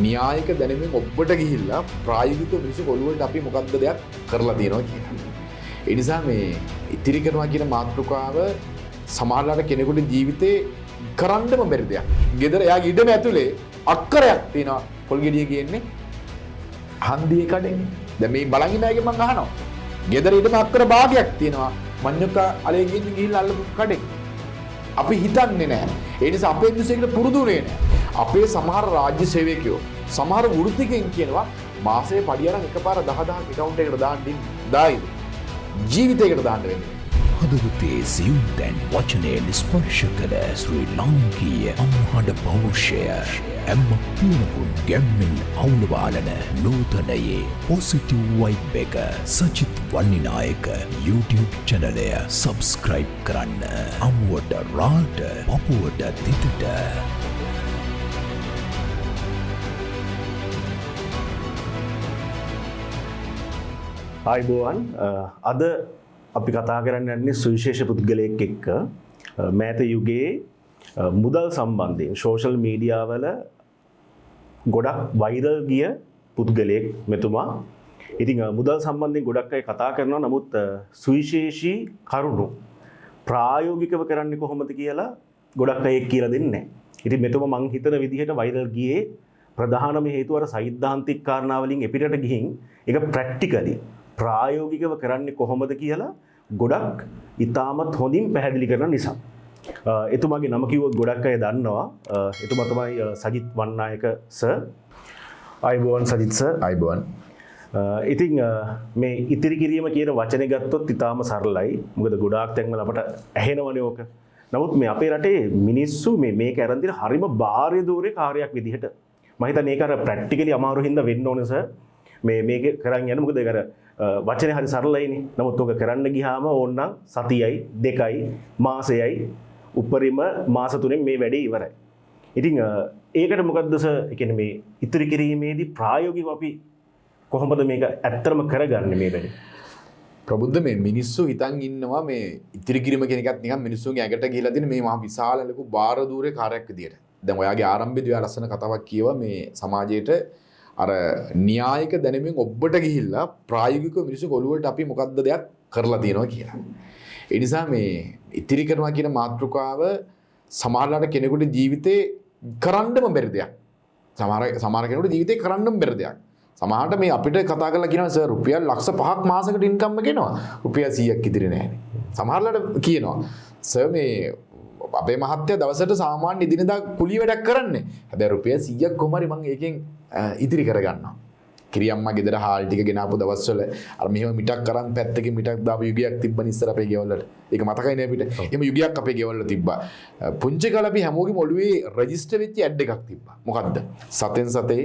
න්‍යායික දැනුමින් ඔබට ගිහිල්ලා ප්‍රායෝගික මිනිස්සු ඔළුවට අපි මොකක්ද දෙයක් කරලා තියෙනවා කියලා. ඒ නිසා මේ ඉතිරි කරනවා කියන මාතෘකාව සමහරවිට කෙනෙකුට ජීවිතේ කරන්නම බැරි දෙයක්. ගෙදර එයාගේ ඉඩම ඇතුලේ අක්කරයක් තියෙනවා පොල් ගෙඩිය කියන්නේ හන්දියේ කඩේ. දැන් මේ බලන් ඉන්න අයගෙන් මම අහනවා. ගෙදර ඉඩම අක්කර භාගයක් තියෙනවා මඤ්ඤොක්ක අලේ ගිහිල්ලා අල්ලපු කඩේ. අපි හිතන්නේ නැහැ. ඒ නිසා අපේ මිනිස්සුන්ට පුරුදුුනේ නැහැ. අපේ සමහර රාජ්‍ය සේවකයෝ සමහර වෘත්තිකයන් කියනවා මාසයේ පඩිය අරන් එකපාර 10000 account එකට දාන්න ජීවිතයකට දාන්න වෙන්නේ. හදවතේ සියුම් දැන් වචනයෙන් ස්පර්ශ කළ ශ්‍රී ලාංකීය අම්හඬ පෞරුෂය එම්ම පියනපුන් ගැම්මෙන් අවුලවාලන නූතනයේ පොසිටිව් වයිබ් එක සචිත් වන්නිනායක YouTube චැනලය සබ්ස්ක්‍රයිබ් කරන්න. අමුවට රාට පපුවට තිතට ආයිබෝවන් අද අපි කතා කරන්න යන්නේ සුවිශේෂ පුද්ගලයෙක් එක්ක මෑත යුගයේ මුදල් සම්බන්ධයෙන් සෝෂල් මීඩියා වල ගොඩක් වෛරල් ගිය පුද්ගලයෙක් මෙතුමා. ඉතින් මුදල් සම්බන්ධයෙන් ගොඩක් අය කතා කරනවා. නමුත් සුවිශේෂී කරුණු ප්‍රායෝගිකව කරන්නේ කොහොමද කියලා ගොඩක් අය කියලා දෙන්නේ නැහැ. ඉතින් මෙතුමා මං හිතන විදිහට වෛරල් ගියේ ප්‍රධානම හේතුව අර සෛද්ධාන්තික කාරණා වලින් එපිටට ගිහින් ඒක ප්‍රැක්ටිකලි ප්‍රායෝගිකව කරන්නේ කොහොමද කියලා ගොඩක් ඉතාමත් හොඳින් පැහැදිලි කරන නිසා. එතුමාගේ නම කිව්වොත් ගොඩක් අය දන්නවා. එතුමා තමයි සජිත් වන්නායක සර්. ආයිබෝවන් සජිත් සර්. ආයිබෝවන්. ඉතින් මේ ඉතිරි කිරීම කියන වචනේ ගත්තොත් ඉතාම සරලයි. මොකද ගොඩාක් තැන්වල අපට ඇහෙනවනේ ඕක. නමුත් මේ අපේ රටේ මිනිස්සු මේක අරන් දින හරිම බාහිර දෝරේ කාර්යයක් විදිහට මම හිතන්නේ ඒක අර ප්‍රැක්ටිකලි අමාරු හින්දා වෙන්න ඕනේ සර්. මේක කරන් යන්න මොකද ඒක අර වචනේ හරි සරලයිනේ. නමුත් ඔක කරන්න ගියාම ඕනනම් සතියයි දෙකයි මාසෙයි උපරිම මාස 3න් මේ වැඩේ ඉවරයි. ඉතින් ඒකට මොකද්ද සර්? ඒ කියන්නේ මේ ඉතිරි කිරීමේදී ප්‍රායෝගිකව අපි කොහොමද මේක ඇත්තටම කරගන්නේ මේ වැඩේ? ප්‍රබුද්ධ මේ මිනිස්සු හිතන් ඉන්නවා මේ ඉතිරි කිරීම කියන එකත් නිකන් මිනිස්සුන්ගේ ඇඟට ගිහිලා තියෙන මේ මහා විශාල ලොකු බාර දූරේ කාර්යයක් විදියට. දැන් ඔයාගේ ආරම්භයේදී ඔයා ලස්සන කතාවක් කියවා මේ සමාජයේට අර න්‍යායික දැනුමින් ඔබට ගිහිල්ලා ප්‍රායෝගිකව මිනිස්සු ඔළුවට අපි මොකද්ද දෙයක් කරලා තියෙනවා කියලා. ඒ නිසා මේ ඉතිරි කරනවා කියන මාතෘකාව සමහරවිට කෙනෙකුට ජීවිතේ කරන්නම බැරි දෙයක්. සමහර කෙනෙකුට ජීවිතේ කරන්නම බැරි දෙයක්. සමහරට මේ අපිට කතා කරලා කියනවා සර් රුපියල් ලක්ෂ 5ක් මාසෙකට ඉන්කම් එක එනවා. රුපියල් 100ක් ඉතිරි නැහැ. සමහරලාට කියනවා සර් මේ අපේ මහත්තයා දවසට සාමාන්‍ය දිනදා කුලී වැඩක් කරන්නේ. හැබැයි රුපියල් 100ක් කොහොම හරි මම ඒකෙන් ඉතිරි කරගන්නවා. කිරියම්මා ගෙදර හාල් ටික ගෙනාපු දවස්වල අර මෙහෙම මිටක් කරන් පැත්තකින් මිටක් දාපු යුගයක් තිබ්බන ඉස්සර අපේ ගෙවල් වල. ඒක මතකයි නේ අපිට. එහෙම යුගයක් අපේ ගෙවල් වල තිබ්බා. පුංචි කාලේ අපි හැමෝගෙම ඔළුවේ රෙජිස්ටර් වෙච්ච ඇඩ් එකක් තිබ්බා. මොකද්ද? සතෙන් සතේ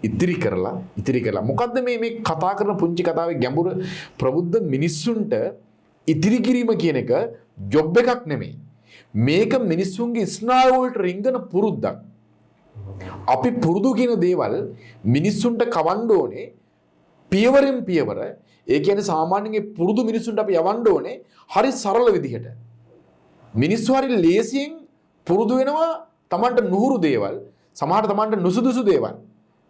ඉතිරි කරලා. මොකද්ද මේ කතා කරන පුංචි කතාවේ ගැඹුර? ප්‍රබුද්ධ මිනිස්සුන්ට ඉතිරි කිරීම කියන එක ජොබ් එකක් නෙමෙයි. මේක මිනිස්සුන්ගේ ස්නායු වලට රිංගන පුරුද්දක්. අපි පුරුදු කියන දේවල් මිනිස්සුන්ට කවන්න ඕනේ පියවරෙන් පියවර. ඒ කියන්නේ සාමාන්‍යයෙන් පුරුදු මිනිස්සුන්ට අපි යවන්න ඕනේ හරි සරල විදිහට. මිනිස්සු හරි ලේසියෙන් පුරුදු වෙනවා Tamanට නුහුරු දේවල්, සමහරට Tamanට නුසුදුසු දේවල්.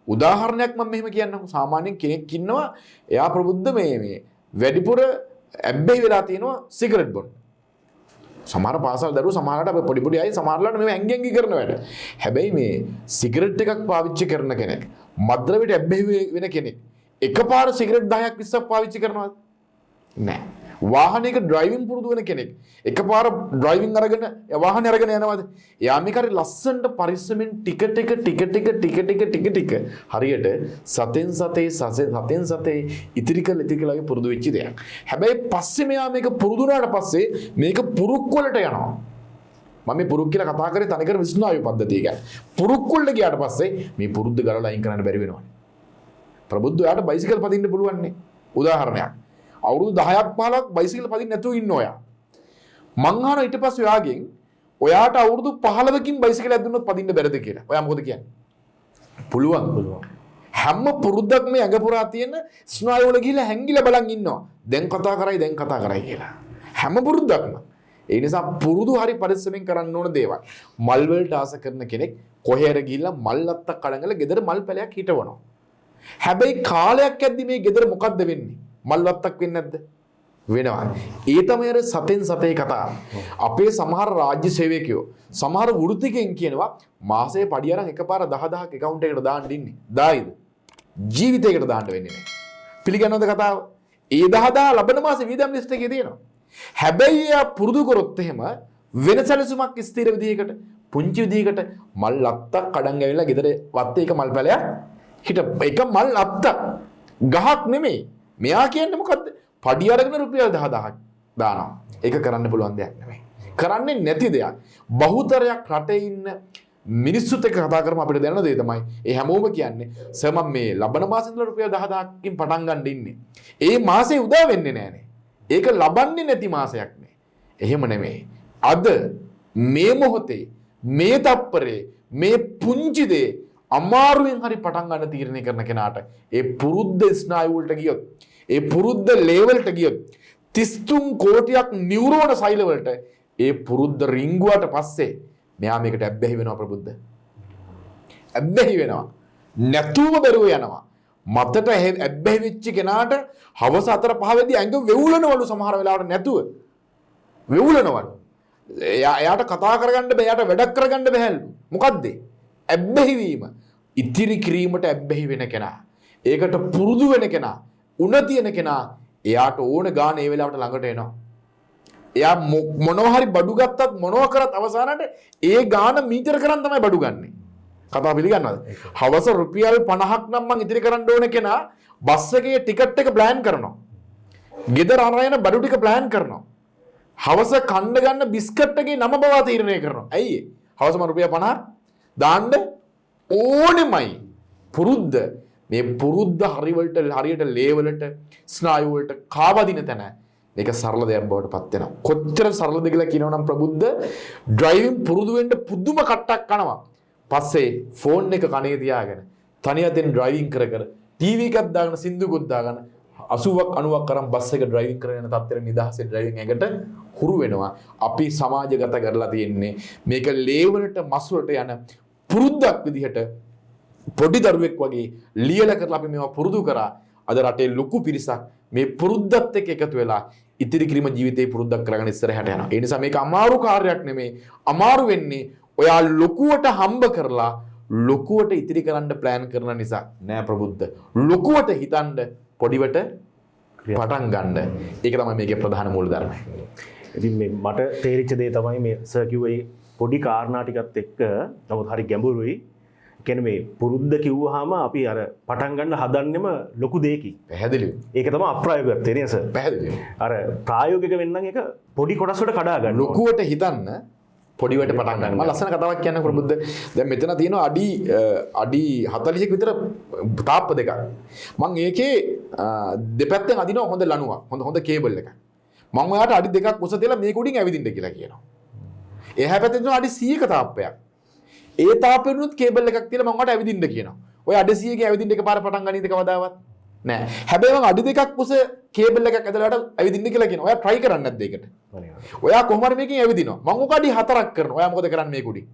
උදාහරණයක් මම මෙහෙම කියන්නම්කො. සාමාන්‍යයෙන් කෙනෙක් ඉන්නවා එයා ප්‍රබුද්ධ මේ වැඩිපුර ඇබ්බැහි වෙලා තියෙනවා සිගරට් බොන්න. සමහර පාසල් දරුවෝ සමහරකට අපේ පොඩි අය සමහරලාට මේ ඇඟි කරන වැඩ. හැබැයි මේ සිගරට් එකක් පාවිච්චි කරන කෙනෙක්, මද්ද්‍රව්‍යයට ඇබ්බැහි වෙන කෙනෙක් එකපාර සිගරට් 10ක් 20ක් පාවිච්චි කරනවද? නෑ. වාහනයක ඩ්‍රයිවිං පුරුදු වෙන කෙනෙක් එකපාර ඩ්‍රයිවිං අරගෙන වාහනේ අරගෙන යනවද? එයා මේක හරි ලස්සනට පරිස්සමෙන් ටික ටික හරියට සතෙන් සතේ ඉතිරි කළා පුරුදු වෙච්ච දෙයක්. හැබැයි පස්සේ මෙයා මේක පුරුදු වුණාට පස්සේ මේක පුරුක් වලට යනවා. මම මේ පුරුක් කියලා කතා කරේ තනිකර විශ්නායු පද්ධතිය ගැන. පුරුක් වලට ගියාට පස්සේ මේ පුරුද්ද ගලලා අයින් කරන්න බැරි වෙනවනේ. ප්‍රබුද්ධ ඔයාට බයිසිකල් පදින්න පුළුවන් නේ. උදාහරණයක්. අවුරුදු 10ක් 15ක් බයිසිකල් පදින්න නැතුව ඉන්න ඔයා. මං අහනවා ඊට පස්සේ ඔයාට අවුරුදු 15කින් බයිසිකලයක් දුන්නොත් පදින්න බැරිද කියලා. ඔයා මොකද කියන්නේ? පුළුවන්. හැම පුරුද්දක් මේ ඇඟ පුරා තියෙන ස්නායු වල ගිහිල්ලා හැංගිලා බලන් ඉන්නවා. දැන් කතා කරයි කියලා. හැම පුරුද්දක්ම. ඒ නිසා පුරුදු හරි පරිස්සමෙන් කරන්න ඕන දේවල්. මල් වලට ආස කරන කෙනෙක් කොහේ හරි ගිහිල්ලා මල් අත්තක් කඩංගල ගෙදර මල් පැලයක් හිටවනවා. හැබැයි කාලයක් ඇද්දි මේ ගෙදර මොකද්ද වෙන්නේ? මල් වත්තක් වෙන්නේ නැද්ද? වෙනවා. ඒ තමයි අර සතෙන් සතේ කතා. අපේ සමහර රාජ්‍ය සේවකයෝ සමහර වෘත්තිකයන් කියනවා මාසයේ පඩි අරන් එකපාර 10000ක් account එකකට දාන්න ඉන්නේ. දායිද? ජීවිතයකට දාන්න වෙන්නේ නැහැ. පිළිගන්නවද කතාව? ඒ 10000 ලබන මාසේ වීදම් ලිස්ට් එකේ තියෙනවා. හැබැයි එයා පුරුදු කරොත් එහෙම වෙන සැලසුමක් ස්ථිර විදිහකට පුංචි විදිහකට මල් අත්තක් කඩන් ඇවිල්ලා ගෙදර වත්තේ එක මල් පැලයක් හිට එක මල් අත්තක් ගහක් නෙමෙයි. මෙයා කියන්නේ මොකද්ද? පඩි අරගෙන රුපියල් 10000ක් දානවා. ඒක කරන්න පුළුවන් දෙයක් නෙමෙයි. කරන්නේ නැති දෙයක්. බහුතරයක් රටේ ඉන්න මිනිස්සුත් එක්ක කතා කරමු අපිට දැනන දේ තමයි ඒ හැමෝම කියන්නේ සර් මම මේ ලබන මාසෙ ඉඳලා රුපියල් 10000කින් පටන් ගන්න ඉන්නේ. ඒ මාසේ උදා වෙන්නේ නැහනේ. ඒක ලබන්නේ නැති මාසයක් නේ. එහෙම නෙමෙයි. අද මේ මොහොතේ මේ තප්පරේ මේ පුංචි දේ අමාරුවෙන් හරි පටන් ගන්න තීරණය කරන කෙනාට ඒ පුරුද්ද ස්නායු වලට ගියොත් ඒ පුරුද්ද ලේවලට ගියොත් 33 කෝටියක් නියුරෝන සෛල වලට ඒ පුරුද්ද රිංගුවට පස්සේ මෙයා මේකට ඇබ්බැහි වෙනවා ප්‍රබුද්ධ. ඇබ්බැහි වෙනවා. නැතුව බැරුව යනවා. මතට ඇබ්බැහි වෙච්ච කෙනාට හවස 4-5 වෙදී ඇඟ වෙවුලනවලු සමහර වෙලාවට නැතුව. වෙවුලනවලු. එයාට කතා කරගන්න බෑ. එයාට වැඩක් කරගන්න බෑලු. මොකද්ද? ඇබ්බැහි වීම. ඉතිරි කිරීමට ඇබ්බැහි වෙන කෙනා. ඒකට පුරුදු වෙන කෙනා. උණ තියෙන කෙනා එයාට ඕන ගාන ඒ වෙලාවට ළඟට එනවා. එයා මොනවා හරි බඩු ගත්තත් මොනවා කරත් අවසානට ඒ ගාන මීටර කරන් තමයි බඩු ගන්නෙ. කතාව පිළිගන්නවද? හවස රුපියල් 50ක් නම් මං ඉතිරි කරන්න ඕන කෙනා බස් එකේ ටිකට් එක ප්ලෑන් කරනවා. ගෙදර අරගෙන බඩු ටික ප්ලෑන් කරනවා. හවස කන්න ගන්න බිස්කට් එකේ නම බව තීරණය කරනවා. ඇයි ඒ? හවස මම රුපියල් 50 දාන්න ඕනෙමයි. පුරුද්ද මේ පුරුද්ද හරියට ලේවලට ස්නායු වලට කාවදින තැන මේක සරල දෙයක් බවට පත් වෙනවා. කොච්චර සරලද කියලා කියනවනම් ප්‍රබුද්ධ ඩ්‍රයිවිං පුරුදු වෙන්න පුදුම කට්ටක් කනවා. පස්සේ ෆෝන් එක කනේ තියාගෙන තනියතෙන් ඩ්‍රයිවිං කර ටීවී එකක් දාගෙන සින්දුකුත් දාගෙන 80ක් 90ක් කරන් බස් එක ඩ්‍රයිවිං කරගෙන තත්ත්වෙට නිදහසේ ඩ්‍රයිවිං එකට හුරු වෙනවා. අපි සමාජගත කරලා තියෙන්නේ මේක ලේවලට මස් වලට යන පුරුද්දක් විදිහට පොඩි දරුවෙක් වගේ ලියලා කරලා අපි මේවා පුරුදු කරා. අද රටේ ලොකු පිරිසක් මේ පුරුද්දත් එක්ක එකතු වෙලා ඉතිරි කිරීම ජීවිතේ පුරුද්දක් කරගෙන ඉස්සරහට යනවා. ඒ නිසා මේක අමාරු කාර්යයක් නෙමෙයි. අමාරු වෙන්නේ ඔයා ලොකුවට හම්බ කරලා ලොකුවට ඉතිරි කරන්න ප්ලෑන් කරන නිසා නෑ ප්‍රබුද්ධ. ලොකුවට හිතන්න පොඩිවට පටන් ගන්න. ඒක තමයි මේකේ ප්‍රධාන මූලධර්මය. ඉතින් මේ මට තේරිච්ච දේ තමයි මේ සර් කිව්වේ පොඩි කාරණා ටිකත් එක්ක නමුත් හරි ගැඹුරුයි. කියන්නේ මේ පුරුද්ද කිව්වහම අපි අර පටන් ගන්න හදන්නෙම ලොකු දෙයකින්. පැහැදිලිව. ඒක තමයි අප්‍රායෝගිකත්වය නේද සර්? පැහැදිලිව. අර ප්‍රායෝගික වෙන්න නම් ඒක පොඩි කොටස් වලට කඩා ගන්න. ලොකුවට හිතන්න පොඩිවට පටන් ගන්න. මම ලස්සන කතාවක් කියන්න ප්‍රබුද්ධ. දැන් මෙතන තියෙනවා අඩි 40ක විතර තාප්ප දෙකක්. මම ඒකේ දෙපැත්තෙන් අදිනවා හොඳ ලණුවක්. හොඳ කේබල් එකක්. මම ඔයාට අඩි දෙකක් උස තියලා මේක උඩින් ඇවිදින්න කියලා කියනවා. එහා පැත්තෙන් තියෙනවා අඩි 100ක තාප්පයක්. ඒ තාපෙනුත් කේබල් එකක් තියලා මම ඔයාට ඇවිදින්න කියනවා. ඔය අඩි 100කින් ඇවිදින්න එකපාර පටන් ගන්නීද කවදාවත්? නෑ. හැබැයි මම අඩි දෙකක් උස කේබල් එකක් ඇදලාට ඇවිදින්න කියලා කියනවා. ඔයා try කරන්නේ නැද්ද ඒකට? ඔයා කොහොම හරි මේකෙන් ඇවිදිනවා. මම ඔක අඩි 4ක් කරනවා. ඔයා මොකද කරන්නේ මේක උඩින්?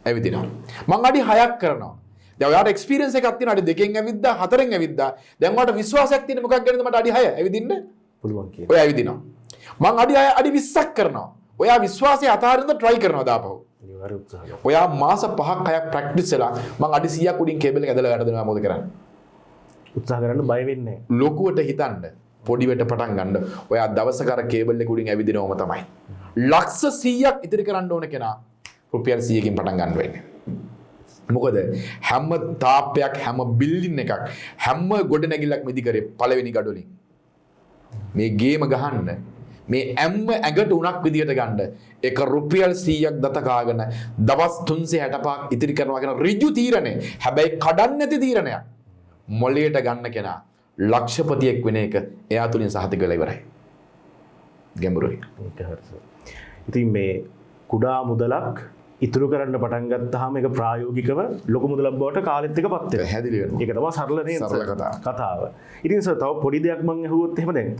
ඇවිදිනවා. මම අඩි 6ක් කරනවා. දැන් ඔයාට එක්ස්පීරියන්ස් එකක් තියෙනවා. අඩි 2කින් ඇවිද්දා, 4න් ඇවිද්දා. දැන් ඔයාට විශ්වාසයක් තියෙන මොකක් ගැනද මට අඩි 6 ඇවිදින්න පුළුවන් කියලා. ඔයා ඇවිදිනවා. මම අඩි 20ක් කරනවා. ඔයා විශ්වාසය අතාරින්න try කරනවා දාපහුව. ඔයා මාස 5ක් 6ක් ප්‍රැක්ටිස් වෙලා මම අඩි 100ක් උඩින් කේබල් එක ඇදලා යට දෙනවා මොකද කරන්නේ? උත්සාහ කරන්න බය වෙන්නේ නැහැ. ලොකුවට හිතන්න පොඩිවට පටන් ගන්න. ඔයා දවසක අර කේබල් එක උඩින් ඇවිදිනවම තමයි. ලක්ෂ 100ක් ඉතිරි කරන්න ඕන කෙනා රුපියල් 100කින් පටන් ගන්න වෙන්නේ. මොකද හැම තාප්පයක් හැම බිල්ඩින් එකක් හැම ගොඩනැගිල්ලක් මිදි කරේ පළවෙනි ගඩොලින්. මේ ගේම ගහන්න මේ ඇම්ම ඇඟට උණක් විදියට ගන්න එක රුපියල් 100ක් දත කාගෙන දවස් 365ක් ඉතිරි කරනවා කියන ඍජු තීරණය. හැබැයි කඩන්න නැති තීරණයක්. මොළයට ගන්න කෙනා ලක්ෂපතියෙක් වෙන එක එයා තුලින් සහතික වෙලා ඉවරයි. ගැඹුරුයි. ඒක හරියි. ඉතින් මේ කුඩා මුදලක් ඉතුරු කරන්න පටන් ගත්තාම ඒක ප්‍රායෝගිකව ලොකු මුදලක් බවට කාලෙත් එක්ක පත් වෙනවා. හැදිලි වෙනවා. ඒක තමයි සරල නේද? සරල කතාව. ඉතින් සර් තව පොඩි දෙයක් මම අහුවොත් එහෙම දැන්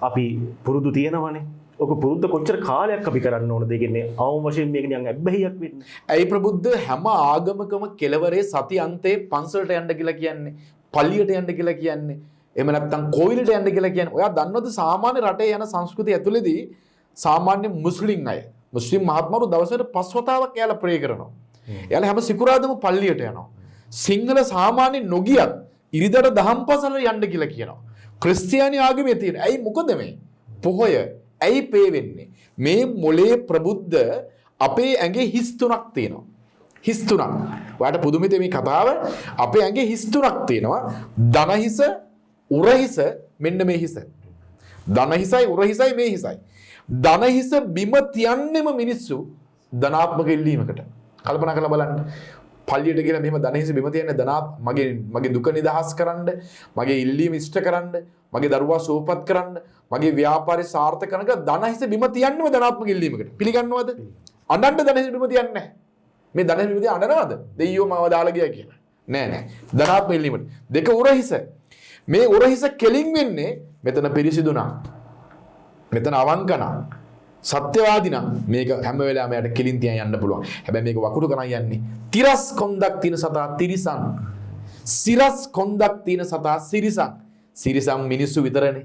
අපි පුරුදු තියෙනවනේ. ඔක පුරුද්ද කොච්චර කාලයක් අපි කරන්න ඕනද කියන්නේ අවම වශයෙන් මේක නිකන් ඇබ්බැහියක් වෙන්නේ. ඇයි ප්‍රබුද්ධ හැම ආගමකම කෙලවරේ සති අන්තේ පන්සලට යන්න කියලා කියන්නේ, පල්ලියට යන්න කියලා කියන්නේ, එහෙම නැත්නම් කෝවිලට යන්න කියලා කියන්නේ. ඔයා දන්නවද සාමාන්‍ය රටේ යන සංස්කෘතිය ඇතුළේදී සාමාන්‍ය මුස්ලිම් අය, මුස්ලිම් මහත්මරු දවසට 5 වතාවක් එයාලා ප්‍රේ කරනවා. එයාලා හැම සිකුරාදම පල්ලියට යනවා. සිංහල සාමාන්‍ය නොගියත් ඉරිදට දහම්පසල යන්න කියලා කියනවා. ක්‍රිස්තියානි ආගමේ තියෙන. ඇයි මොකද මේ? පොහොය. ඇයි පේ වෙන්නේ? මේ මොලේ ප්‍රබුද්ධ අපේ ඇඟේ හිස් තුනක් තියෙනවා. හිස් තුනක්. ඔයාලට පුදුමිත මේ කතාව. අපේ ඇඟේ හිස් තුනක් තියෙනවා. දන හිස, උර හිස, මෙන්න මේ හිස. දන හිසයි, උර හිසයි, මේ හිසයි. දන හිස බිම තියන්නෙම මිනිස්සු ධනාත්මක ඉල්ලීමකට. කල්පනා කරලා බලන්න. පල්ලියට ගිහලා මෙහෙම ධනහිස බිම තියන්නේ මගේ දුක නිදහස් කරන්න, මගේ ඉල්ලීම ඉෂ්ට කරන්න, මගේ දරුවා සුවපත් කරන්න, මගේ ව්‍යාපාරය සාර්ථක කරන්න ධනහිස බිම තියන්නම ධනාත්මක ඉල්ලීමකට. පිළිගන්නවද? අඬන්න ධනහිස බිම තියන්නේ නැහැ. මේ ධනහිස බිම තියන්නේ අඬනවද? දෙයියෝ මාව දාලා ගියා කියලා. නෑ. ධනාත්මක ඉල්ලීමට. දෙක උරහිස. මේ උරහිස කෙලින් වෙන්නේ මෙතන පිරිසිදු නම්. මෙතන අවංක නම්. සත්‍යවාදී නම් මේක හැම වෙලාවෙම යට කිලින් තියන් යන්න පුළුවන්. හැබැයි මේක වකුඩු කරන් යන්නේ. තිරස් කොන්දක් තියෙන සතා තිරිසන්. සිරස් කොන්දක් තියෙන සතා සිරිසන්. සිරිසන් මිනිස්සු විතරනේ.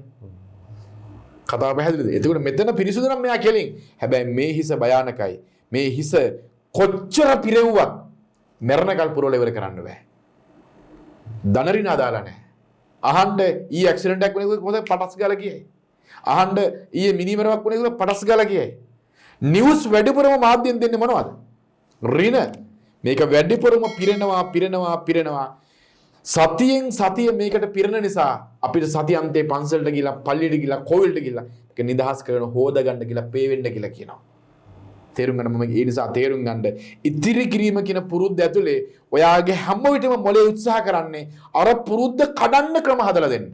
කතාව පැහැදිලිද? එතකොට මෙතන පිරිසුදු නම් මෙයා කෙලින්. හැබැයි මේ හිස භයානකයි. මේ හිස කොච්චර පිරෙව්වත් මරණකල් පුරවල ඉවර කරන්න බෑ. දනරිනා දාලා නැහැ. අහන්න ඊ ඇක්සිඩන්ට් එකක් වුණේ කොහොමද පටස් ගාලා ගියේ? අහන්න ඊයේ මිනිමරවක් වුණේ පටස් ගාලා ගියේ. නිවුස් වැඩිපුරම මාධ්‍යෙන් දෙන්නේ මොනවද? රින. මේක වැඩිපුරම පිරෙනවා. සතියෙන් සතිය මේකට පිරෙන නිසා අපිට සතිය අන්තේ පන්සලට ගිහලා, පල්ලියට ගිහලා, කෝවිලට ගිහලා ඒක නිදහස් කරන හොද ගන්න කියලා, පේ වෙන්න කියලා කියනවා. තේරුම් ගන්න මම ඒ නිසා තේරුම් ගන්න ඉතිරි කිරීම කියන පුරුද්ද ඇතුලේ ඔයාගේ හැම විටම මොලේ උත්සාහ කරන්නේ අර පුරුද්ද කඩන්න ක්‍රම හදලා දෙන්න.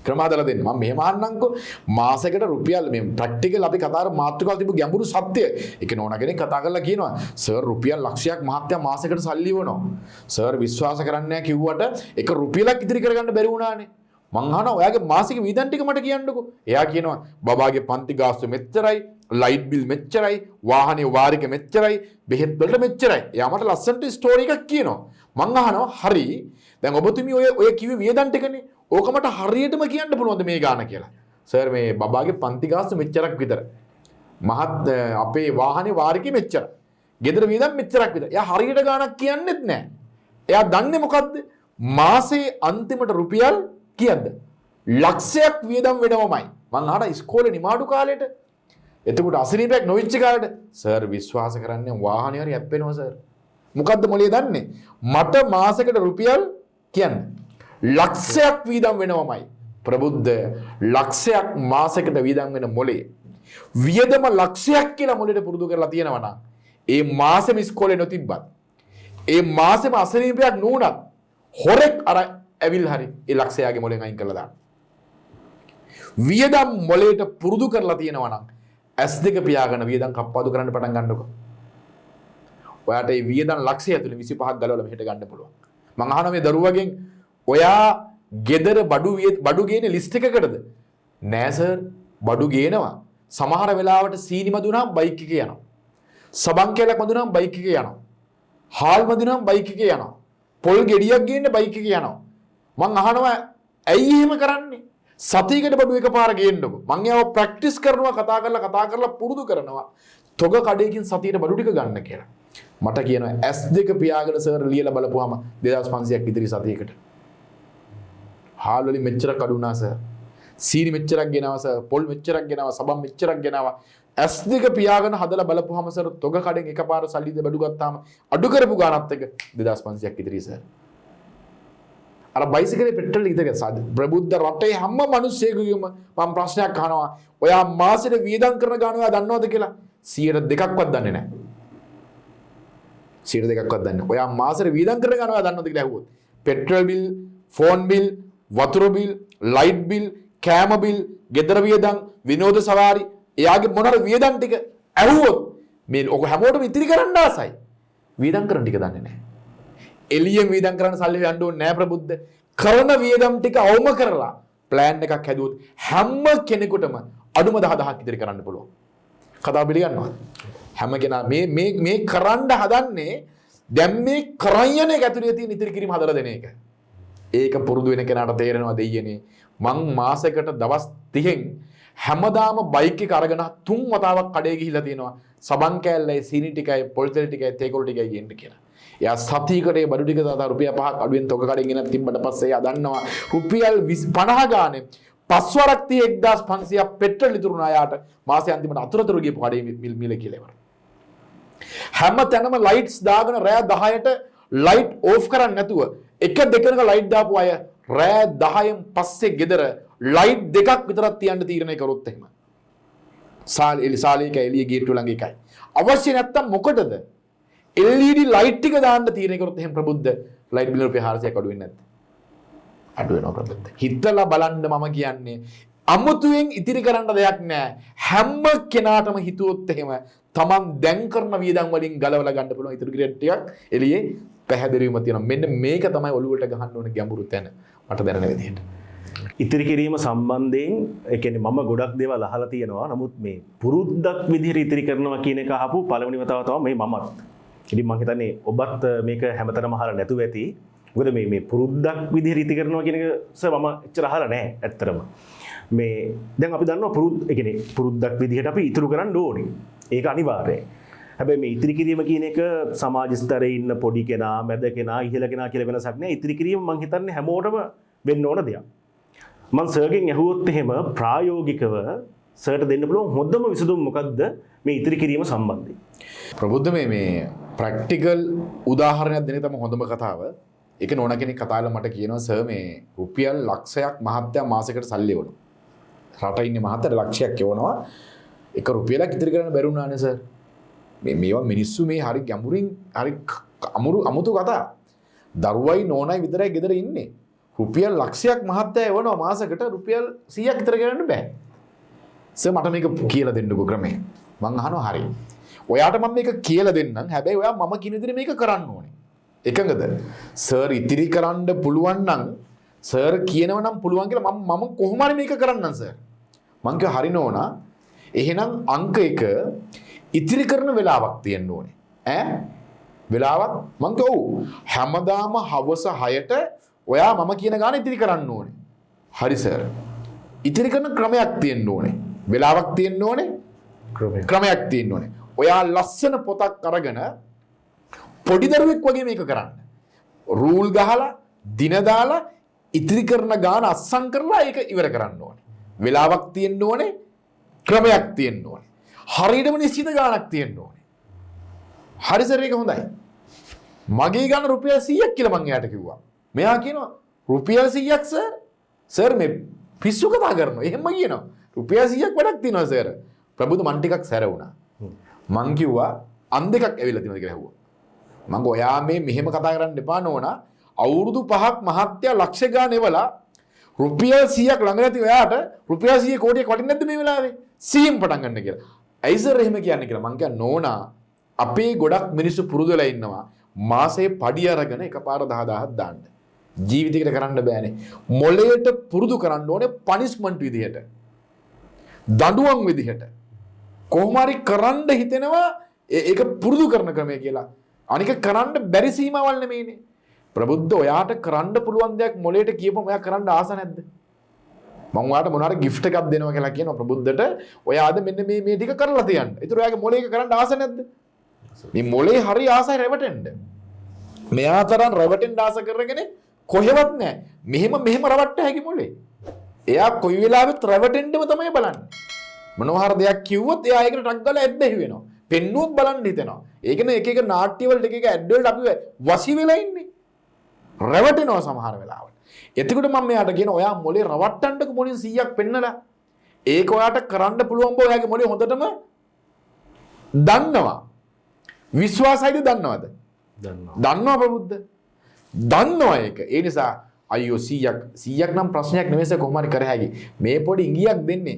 මම මෙහෙම අහන්නම්කෝ මාසෙකට රුපියල් මේ ප්‍රැක්ටිකල් අපි කතා කර මාතෘකාව තිබු ගැඹුරු සත්‍ය. ඒක නෝනා කෙනෙක් කතා කරලා කියනවා සර් රුපියල් ලක්ෂයක් මහත්තයා මාසෙකට සල්ලි වුණා. සර් විශ්වාස කරන්නේ නැහැ කිව්වට එක රුපියලක් ඉදිරි කරගන්න බැරි වුණානේ. මං අහනවා ඔයාගේ මාසික වීදම් ටික මට කියන්නකෝ. එයා කියනවා බබාගේ පන්ති ගාස්තු මෙච්චරයි, ලයිට් බිල් මෙච්චරයි, වාහනේ වාරික මෙච්චරයි, බෙහෙත් වලට මෙච්චරයි. එයා මට ලස්සනට ස්ටෝරි එකක් කියනවා. මං අහනවා හරි දැන් ඔබතුමී ඔය කිව්වේ වීදම් ටිකනේ. ඕක මට හරියටම කියන්න පුළුවන්ද මේ ගාන කියලා? සර් මේ බබාගේ පන්ති ගාස්තු මෙච්චරක් විතර. මහත් අපේ වාහනේ වාරිකේ මෙච්චර. ගෙදර වීදම් මෙච්චරක් විතර. එයා හරියට ගානක් කියන්නෙත් නැහැ. එයා දන්නේ මොකද්ද? මාසේ අන්තිමට රුපියල් කියද්ද? ලක්ෂයක් වියදම් වෙනවමයි. මං අහන ඉස්කෝලේ නිමාඩු කාලේට එතකොට අසනීපයක් නොවිච්ච කාලේට සර් විශ්වාස කරන්නේ වාහනේ හරි ඇප්පෙනවා සර්. මොකද්ද මොලේ දන්නේ? මට මාසෙකට රුපියල් කියන්නේ ලක්ෂයක් වීදම් වෙනවමයි. ප්‍රබුද්ධ ලක්ෂයක් මාසෙකට වීදම් වෙන මොලේ වියදම ලක්ෂයක් කියලා මොලේට පුරුදු කරලා තියෙනවා නම් ඒ මාසෙම ඉස්කෝලේ නොතිබ්බත් ඒ මාසෙම අසනීපයක් නුනත් හොරෙක් අර ඇවිල් හරි ඒ ලක්ෂයාගේ මොලෙන් අයින් කරලා දාන්න. වියදම් මොලේට පුරුදු කරලා තියෙනවා නම් S2 පියාගෙන වියදම් කප්පාදු කරන්න පටන් ගන්නකො. ඔයාට මේ වියදම් ලක්ෂය ඇතුලේ 25ක් ගලවලා මෙහෙට ගන්න පුළුවන්. මං අහනවා මේ දරුවගෙන් ඔයා ගෙදර බඩු ගේන ලිස්ට් එකකටද? නෑ සර් බඩු ගේනවා. සමහර වෙලාවට සීනි මදුනනම් බයික් එකේ යනවා. සබන් කැලක් මදුනනම් බයික් එකේ යනවා. හාල් මදුනනම් බයික් එකේ යනවා. පොල් ගෙඩියක් ගේන්න බයික් එකේ යනවා. මං අහනවා ඇයි එහෙම කරන්නේ? සතියකට බඩු එකපාර ගේන්නකො. මං ඒව ප්‍රැක්ටිස් කරනවා කතා කරලා පුරුදු කරනවා. තොග කඩේකින් සතියට බඩු ටික ගන්න කියලා. මට කියනවා S2 පියාගෙන සර් ලියලා බලපුවාම 2500ක් ඉදිරි සතියකට. හාල් වලින් මෙච්චරක් අඩු වුණා සර්. සීනි මෙච්චරක් ගෙනාවා සර්. පොල් මෙච්චරක් ගෙනාවා. සබන් මෙච්චරක් ගෙනාවා. S2 පියාගෙන හදලා බලපුවාම සර් තොග කඩෙන් එකපාර සල්ලි බඩු ගත්තාම අඩු කරපු ගානත් එක 2500ක් ඉදිරි සර්. අර බයිසිකලේ පෙට්‍රල් ඉදක සාද ප්‍රබුද්ධ රටේ හැම මිනිස්සෙකුගේම මම ප්‍රශ්නයක් අහනවා. ඔයා මාසෙට වියදම් කරන ගාන ඔයා දන්නවද කියලා? 2%ක්වත් දන්නේ නැහැ. 2%ක්වත් දන්නේ නැහැ. ඔයා මාසෙට වියදම් කරන ගාන ඔයා දන්නවද කියලා ඇහුවොත් පෙට්‍රල් බිල්, ෆෝන් බිල්, වතුර බිල්, ලයිට් බිල්, කෑම බිල්, ගෙදර වියදම්, විනෝද සවාරි, එයාගේ මොනර වියදම් ටික ඇහුවොත් මේ ඔක හැමෝටම ඉතිරි කරන්න ආසයි. වියදම් කරන ටික දන්නේ නැහැ. එළියෙන් වියදම් කරන්න සල්ලි යන්න ඕනේ නැහැ ප්‍රබුද්ධ. කරන වියදම් ටික අවම කරලා ප්ලෑන් එකක් හැදුවොත් හැම කෙනෙකුටම අඩුම 10000ක් ඉදිරි කරන්න පුළුවන්. කතාව පිළිගන්නවද? හැම කෙනා මේ කරන්න හදන්නේ දැන් මේ කරයන එක ඇතුලේ තියෙන ඉදිරි කිරීම හදලා දෙන එක. ඒක පුරුදු වෙන කෙනාට තේරෙනවා දෙයියනේ. මං මාසෙකට දවස් 30න් හැමදාම බයික් එක අරගෙන 3 වතාවක් කඩේ ගිහිල්ලා තියෙනවා. සබන් කෑල්ලයි, සීනි ටිකයි, පොල් තෙල් ටිකයි, තේකොළ ටිකයි ගේන්න කියලා. එයා සතියකට ඒ බඩු ටික දාලා රුපියල් 5ක් අඩුවෙන් තොග කඩෙන් ගෙනත් තිබ්බට පස්සේ එයා දන්නවා රුපියල් 50 ගානේ පස්වරක් තිය 1500ක් පෙට්‍රල් ඉතුරුනා යාට මාසේ අන්තිමට අතුරුතරු ගියපු කඩේ මිල කියලා ඉවර. හැම තැනම ලයිට්ස් දාගෙන රෑ 10ට ලයිට් ඕෆ් කරන්නේ නැතුව එක දෙකනක ලයිට් දාපු අය රෑ 10න් පස්සේ ගෙදර ලයිට් දෙකක් විතරක් තියන්න තීරණය කරොත් එහෙම. සාලේක එළිය ගේට්ටුව ළඟ එකයි. අවශ්‍ය නැත්තම් මොකටද? LED ලයිට් ටික දාන්න තීරණය කරොත් එහෙම ප්‍රබුද්ධ ලයිට් බිල රුපියල් 400ක් අඩු වෙන්නේ නැද්ද? අඩු වෙනවා ප්‍රබුද්ධ. හිතලා බලන්න මම කියන්නේ අමුතුවෙන් ඉතිරි කරන්න දෙයක් නැහැ. හැම කෙනාටම හිතුවොත් එහෙම තමන් දැන් කරන වියදම් වලින් ගලවලා ගන්න පුළුවන් ඉතුරු ක්‍රෙඩිට් ටිකක් එළියේ පැහැදිලිවම තියෙනවා. මෙන්න මේක තමයි ඔළුවට ගහන්න ඕන ගැඹුරු තැන මට දැනෙන විදිහට. ඉතිරි කිරීම සම්බන්ධයෙන් ඒ කියන්නේ මම ගොඩක් දේවල් අහලා තියෙනවා. නමුත් මේ පුරුද්දක් විදිහට ඉතිරි කරනවා කියන එක අහපු පළවෙනි වතාව තමයි මේ මමත්. ඉතින් මම හිතන්නේ ඔබත් මේක හැමතැනම අහලා නැතුව ඇති. මොකද මේ පුරුද්දක් විදිහට ඉතිරි කරනවා කියන එක මම එච්චර අහලා නැහැ ඇත්තටම. මේ දැන් අපි දන්නවා පුරුද්දක් විදිහට අපි ඉතුරු කරන්න ඕනේ. ඒක අනිවාර්යයි. හැබැයි මේ ඉතිරි කිරීම කියන එක සමාජ ස්තරයේ ඉන්න පොඩි කෙනා, මැද කෙනා, ඉහළ කෙනා කියලා වෙනසක් නැහැ. ඉතිරි කිරීම මම හිතන්නේ හැමෝටම වෙන්න ඕන දෙයක්. මම සර්ගෙන් ඇහුවොත් එහෙම ප්‍රායෝගිකව සර්ට දෙන්න පුළුවන් හොඳම විසඳුම මොකක්ද මේ ඉතිරි කිරීම සම්බන්ධයෙන්? ප්‍රබුද්ධ මේ ප්‍රැක්ටිකල් උදාහරණයක් දෙන තමයි හොඳම කතාව. ඒක නෝනා කෙනෙක් කතා කරලා මට කියනවා සර් මේ රුපියල් ලක්ෂයක් මහත්තයා මාසෙකට සල්ලි එවනවා. රට ඉන්නේ මහත්තයාට ලක්ෂයක් එවනවා. එක රුපියලක් ඉතිරි කරන්න බැරි වුණානේ සර්. මේවා මිනිස්සු මේ හරි ගැඹුරින් හරි අමුතු කතා. දරුවයි නෝනයි විතරයි ගෙදර ඉන්නේ. රුපියල් ලක්ෂයක් මහත්තයා එවනවා මාසෙකට රුපියල් 100ක් ඉතර කරන්න බෑ. සර් මට මේක කියලා දෙන්නකෝ ක්‍රමය. මං අහනවා හරි. ඔයාට මම මේක කියලා දෙන්නම්. හැබැයි ඔයා මම කියන විදිහට මේක කරන්න ඕනේ. එකඟද? සර් ඉතිරි කරන්න පුළුවන් නම් සර් කියනවා නම් පුළුවන් කියලා මම කොහොම හරි මේක කරන්නම් සර්. මං කිය හරි නෝනා. එහෙනම් අංක 1 ඉතිරි කරන වෙලාවක් තියෙන්න ඕනේ. වෙලාවක් මං කිය ඔව්. හැමදාම හවස 6ට ඔයා මම කියන ගාන ඉතිරි කරන්න ඕනේ. හරි සර්. ඉතිරි කරන ක්‍රමයක් තියෙන්න ඕනේ. වෙලාවක් තියෙන්න ඕනේ. ක්‍රමයක් තියෙන්න ඕනේ. ඔයා ලස්සන පොතක් අරගෙන පොඩි දරුවෙක් වගේ මේක කරන්න. රූල් ගහලා දින දාලා ඉතිරි කරන ගාන අස්සම් කරලා ඒක ඉවර කරන්න ඕනේ. වෙලාවක් තියෙන්න ඕනේ. ක්‍රමයක් තියෙන්න ඕනේ. හරියටම නිශ්චිත ගාණක් තියෙන්න ඕනේ. හරි සර් ඒක හොඳයි. මගේ ගාන රුපියල් 100ක් කියලා මං එයාට කිව්වා. මෙයා කියනවා රුපියල් 100ක් සර්. සර් මේ පිස්සු කතා කරනවා. එහෙම කියනවා. රුපියල් 100ක් වැඩක් තියෙනවා සර්. ප්‍රබුද්ධ මන් ටිකක් සැර වුණා. මං කිව්වා අන් දෙකක් ඇවිල්ලා තියෙනවා කියලා ඇහුවා. මං ඔයා මෙහෙම කතා කරන්න එපා නෝනා. අවුරුදු 5ක් මහත්ය ලක්ෂ ගාන එවලා රුපියල් 100ක් ළඟ නැති ඔයාට රුපියල් 100 කෝටියක් වටින්නේ නැද්ද මේ වෙලාවේ? 100න් පටන් ගන්න කියලා. ඇයි සර් එහෙම කියන්නේ කියලා මං කියා නෝනා අපේ ගොඩක් මිනිස්සු පුරුදු වෙලා ඉන්නවා මාසේ පඩි අරගෙන එකපාර 10000ක් දාන්න. ජීවිතේකට කරන්න බෑනේ. මොළයට පුරුදු කරන්න ඕනේ පනිෂ්මන්ට් විදිහට. දඬුවම් විදිහට. කොහොම හරි කරන්න හිතෙනවා ඒක පුරුදු කරන ක්‍රමය කියලා. අනික කරන්න බැරි සීමාවල් නෙමෙයිනේ. ප්‍රබුද්ධ ඔයාට කරන්න පුළුවන් දෙයක් මොළයට කියපම ඔයා කරන්න ආස නැද්ද? මම ඔයාට මොනවාරි gift එකක් දෙනවා කියලා කියනවා ප්‍රබුද්ධට. ඔයා අද මෙන්න මේ ටික කරලා තියන්න. ඒතර ඔයාගේ මොළේ එක කරන්න ආස නැද්ද? මේ මොළේ හරි ආසයි රැවටෙන්න. මෙයා තරම් රැවටෙන්න ආස කරගෙන කොහෙවත් නැහැ. මෙහෙම රවට්ට හැකි මොළේ. එයා කොයි වෙලාවෙත් රැවටෙන්නම තමයි බලන්නේ. මොනවා හරි දෙයක් කිව්වොත් එයා ඒකට ටක් ගාලා ඇද්දෙහි වෙනවා. පෙන්නුවොත් බලන්න හිතෙනවා. ඒකනේ එක නාට්‍යවල එක ඇඩ් වලට අපි වසි වෙලා ඉන්නේ. රැවටෙනවා සමහර වෙලාවට. එතකොට මම මෙයාට කියන ඔයා මොලේ රවට්ටන්නක මොලින් 100ක් පෙන්නලා ඒක ඔයාට කරන්න පුළුවන් බෝ ඔයාගේ මොලේ හොඳටම දන්නවා. විශ්වාසයිද දන්නවද? දන්නවා ප්‍රබුද්ධ. දන්නවා ඒක. ඒ නිසා අයියෝ 100ක් නම් ප්‍රශ්නයක් නෙමෙයි කොහොම හරි කර හැකි. මේ පොඩි ඉඟියක් දෙන්නේ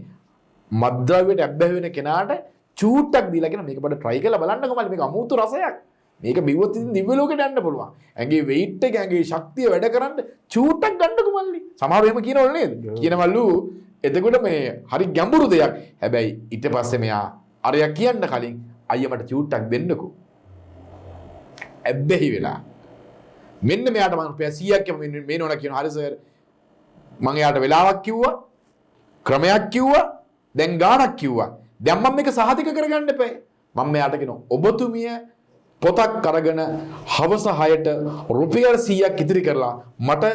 මත්ද්‍රව්‍යයට ඇබ්බැහි වෙන කෙනාට චූට්ටක් දීලා කියන මේක බඩ try කරලා බලන්නකෝ මල්ලි මේක අමුතු රසයක්. මේක බිව්වොත් ඉතින් දිව්‍ය ලෝකෙට යන්න පුළුවන්. ඇඟේ weight එක ඇඟේ ශක්තිය වැඩ කරන්න චූට්ටක් ගන්නකො මල්ලි. සමහරව එහෙම කියනවල නේද? කියනවලු එතකොට මේ හරි ගැඹුරු දෙයක්. හැබැයි ඊට පස්සේ මෙයා අරයා කියන්න කලින් අයියා මට චූට්ටක් දෙන්නකෝ. ඇබ්බැහි වෙලා. මෙන්න මෙයාට මම රුපියල් 100ක් මේ නෝනා කියනවා හරි සර් මම එයාට වෙලාවක් කිව්වා ක්‍රමයක් කිව්වා දැන් ගාණක් කිව්වා දැන් මම මේක සහතික කරගන්න එපා මම මෙයාට කියනවා ඔබතුමිය පොතක් අරගෙන හවස 6ට රුපියල් 100ක් ඉදිරි කරලා මට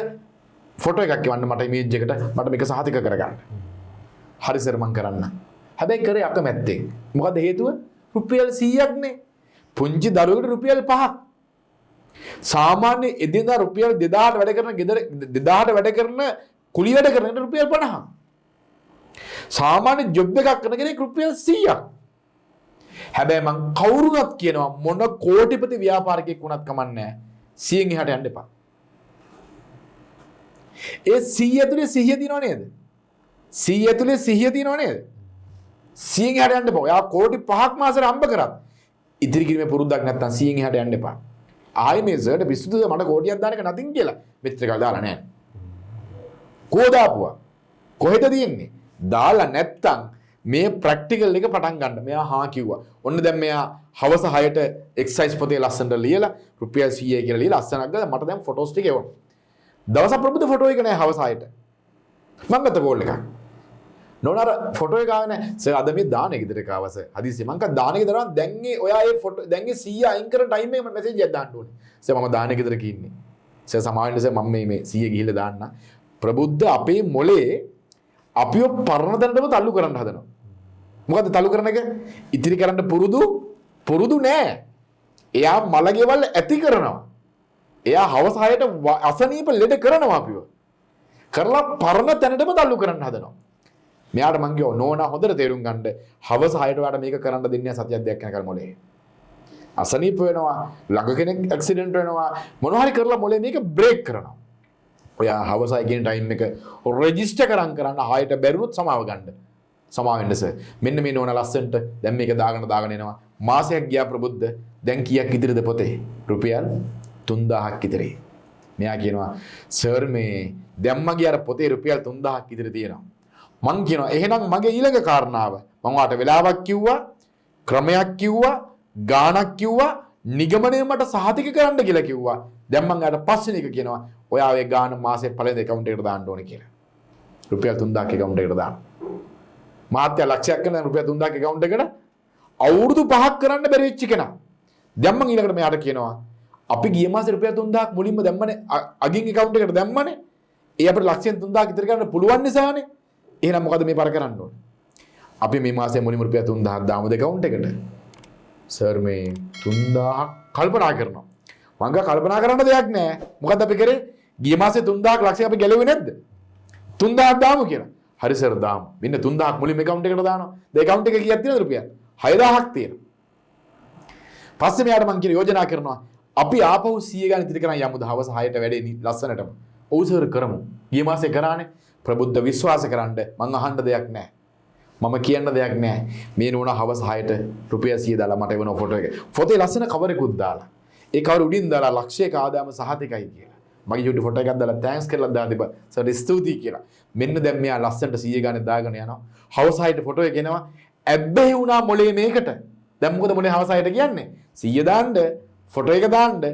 ෆොටෝ එකක් එවන්න මට ඉමේජ් එකට මට මේක සහතික කරගන්න හරි සර් මම කරන්න හැබැයි කරේ අකමැත්තෙන් මොකද හේතුව රුපියල් 100ක් නේ පුංචි දරුවෙකුට රුපියල් 5ක් සාමාන්‍ය එදිනදා රුපියල් 2000ට වැඩ කරන ගෙදර 2000ට වැඩ කරන කුලි වැඩ කරන රුපියල් 50ක් සාමාන්‍ය ජොබ් එකක් කරන කෙනෙක් රුපියල් 100ක් හැබැයි මං කවුරුවත් කියනවා මොන කෝටිපති ව්‍යාපාරිකයෙක් වුණත් කමන්නේ 100න් එහාට යන්න එපා ඒ 100 ඇතුලේ 100 දිනව නේද 100 ඇතුලේ 100 දිනව නේද 100න් එහාට යන්න එපා ඔයා කෝටි 5ක් මාසෙට හම්බ කරත් ඉදිරි කිරීමේ පුරුද්දක් නැත්තම් 100න් එහාට යන්න එපා ආයි මේ සර්ට පිස්සුද මට කෝටියක් දාන එක නතින් කියලා මෙච්චර කල් දාලා නැහැ. කෝ දාපුවා? කොහෙද තියෙන්නේ? දාලා නැත්තම් මේ ප්‍රැක්ටිකල් එක පටන් ගන්න. මෙයා හා කිව්වා. ඔන්න දැන් මෙයා හවස 6ට එක්සර්සයිස් පොතේ ලස්සනට ලියලා රුපියල් 100 කියලා ලියලා ලස්සනක් ගත්තා. මට දැන් ෆොටෝස් ටික එවන්න. දවසක් ප්‍රබුද්ධ ෆොටෝ එක නෑ හවස 6ට. මම ගත්ත කෝල් එකක්. නෝනාර ෆොටෝ එක ආවේ නෑ. සර් අද මේ දාන එක ඉදිරියට ආවස. හදිස්සිය මං කා දාන එක දරනවා දැන් ඒ ඔයා ඒ ෆොටෝ දැන් ඒ 100 අයින් කරන ටයිම් එකේ මම මැසේජ් එකක් දාන්න ඕනේ. සර් මම දාන එක ඉදිරියට ඉන්නේ. සර් සමාවෙන්න සර් මම මේ 100 ගිහිල්ලා දාන්න. ප්‍රබුද්ධ අපේ මොලේ අපිව පරණ දැනටම තල්ලු කරන්න හදනවා. මොකද්ද තල්ලු කරන එක? ඉතිරි කරන්න පුරුදු නෑ. එයා මලගෙවල් ඇති කරනවා. එයා හවස 6ට අසනීප ලෙඩ කරනවා අපිව. කරලා පරණ තැනටම තල්ලු කරන්න හදනවා. මෙයාට මං කියෝ නෝනා හොඳට තේරුම් ගන්න හවස 6ට ඔයාලට මේක කරන්න දෙන්නේ සතියක් දෙකක් යනකල් මොලේ අසනීප වෙනවා ළඟ කෙනෙක් ඇක්සිඩන්ට් වෙනවා මොනවා හරි කරලා මොලේ මේක බ්‍රේක් කරනවා ඔයා හවස 6 කියන ටයිම් එක රෙජිස්ටර් කරන්න 6ට බැරිුනොත් සමාව ගන්න සමාව වෙන්න සර් මෙන්න මේ නෝනා ලස්සන්ට දැන් මේක දාගෙන එනවා මාසයක් ගියා ප්‍රබුද්ධ දැන් කීයක් ඉදිරියද පොතේ රුපියල් 3000ක් ඉදිරිය මෙයා කියනවා සර් මේ දැම්මගේ අර පොතේ රුපියල් 3000ක් ඉදිරිය තියෙනවා මං කියනවා එහෙනම් මගේ ඊළඟ කාරණාව මම ඔයාලට වෙලාවක් කිව්වා ක්‍රමයක් කිව්වා ගාණක් කිව්වා නිගමනය මට සහතික කරන්න කියලා කිව්වා දැන් මං යාට පස්වෙනි එක කියනවා ඔයා ඔය ගාණ මාසේ පළවෙනි account එකට දාන්න ඕනේ කියලා රුපියල් 3000ක් account එකට දාන්න මාත්‍ය ලක්ෂයක් කරන රුපියල් 3000ක් account එකට අවුරුදු 5ක් කරන්න බැරි වෙච්ච කෙනා දැන් මං ඊළඟට මෙයාට කියනවා අපි ගිය මාසේ රුපියල් 3000ක් මුලින්ම දැම්මනේ අගින් account එකට දැම්මනේ ඒ අපිට ලක්ෂයෙන් 3000ක් ඉතිරි කරන්න පුළුවන් නිසානේ එහෙනම් මොකද මේ පාර කරන්න ඕනේ? අපි මේ මාසේ මුලින්ම රුපියල් 3000ක් දාමුද account එකට? සර් මේ 3000ක් කල්පනා කරනවා. මං ගා කල්පනා කරන්න දෙයක් නෑ. මොකද අපි කරේ? ගිය මාසේ 3000ක් ලක්ෂයක් අපි ගැලෙුවේ නැද්ද? 3000ක් දාමු කියලා. හරි සර් දාමු. මෙන්න 3000ක් මුලින්ම account එකට දානවා. ඒ account එකේ කීයක් තියෙනවද රුපියල්? 6000ක් තියෙනවා. පස්සේ මෙයාට මං කියන යෝජනා කරනවා. අපි ආපහු 100 ගාන ඉතිරි කරන් යමුද හවස 6ට වැඩේ ලස්සනටම. ඔව් සර් කරමු. ගිය මාසේ කරානේ. ප්‍රබුද්ධ විශ්වාස කරන්න මං අහන්න දෙයක් නැහැ. මම කියන්න දෙයක් නැහැ. මේ නෝනා හවස 6ට රුපියල් 100 දාලා මට එවන ෆොටෝ එක. ෆොටේ ලස්සන කවර් එකකුත් දාලා. ඒ කවර් උඩින් දාලා ලක්ෂයක ආදායම සහතිකයි කියලා. මගේ YouTube ෆොටෝ එකක් දාලා තෑන්ක්ස් කරලා දාලා තිබ්බා. සර් ස්තුතියි කියලා. මෙන්න දැන් මෙයා ලස්සනට 100 ගානේ දාගෙන යනවා. හවස 6ට ෆොටෝ එක එනවා. ඇබ්බැහි වුණා මොලේ මේකට. දැන් මොකද මොලේ හවස 6ට කියන්නේ? 100 දාන්න ෆොටෝ එක දාන්න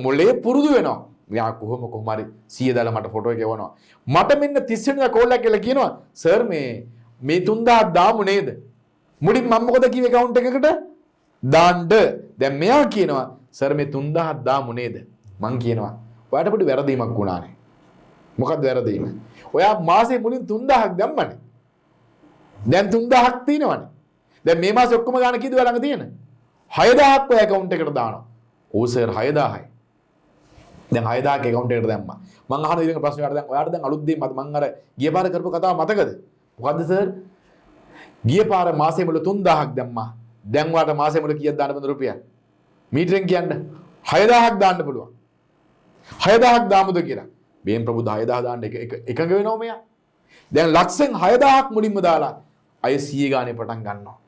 මොලේ පුරුදු වෙනවා. මෙයා කොහොම හරි 100 දාලා මට ෆොටෝ එක එවනවා. මට මෙන්න 30 වෙනිදා කෝල් එකක් කියලා කියනවා සර් මේ 3000ක් දාමු නේද? මුලින් මම මොකද කිව්වේ account එකකට දාන්න. දැන් මෙයා කියනවා සර් මේ 3000ක් දාමු නේද? මං කියනවා ඔයාට පොඩි වැරදීමක් වුණානේ. මොකක්ද වැරදීම? ඔයා මාසේ මුලින් 3000ක් දැම්මනේ. දැන් 3000ක් තියෙනවනේ. දැන් මේ මාසේ ඔක්කොම ගාන කීයද ඔයා ළඟ තියෙන? 6000ක් ඔය account එකට දානවා. ඕ සර් 6000යි. දැන් 6000ක් account එකට දැම්මා. මං අහන ඊළඟ ප්‍රශ්නේ ඔයාට දැන් අලුත් දෙයක් මං අර ගිය පාර කරපු කතාව මතකද? මොකද්ද සර්? ගිය පාර මාසේ මුල 3000ක් දැම්මා. දැන් ඔයාට මාසේ මුල කීයක් දාන්න බඳ රුපියල්? මීටරෙන් කියන්න 6000ක් දාන්න පුළුවන්. 6000ක් දාමුද කියලා. බේන් ප්‍රබුද්ධ 6000 දාන්න එකඟ වෙනව මෙයා. දැන් ලක්ෂෙන් 6000ක් මුලින්ම දාලා අය 100 ගානේ පටන් ගන්නවා.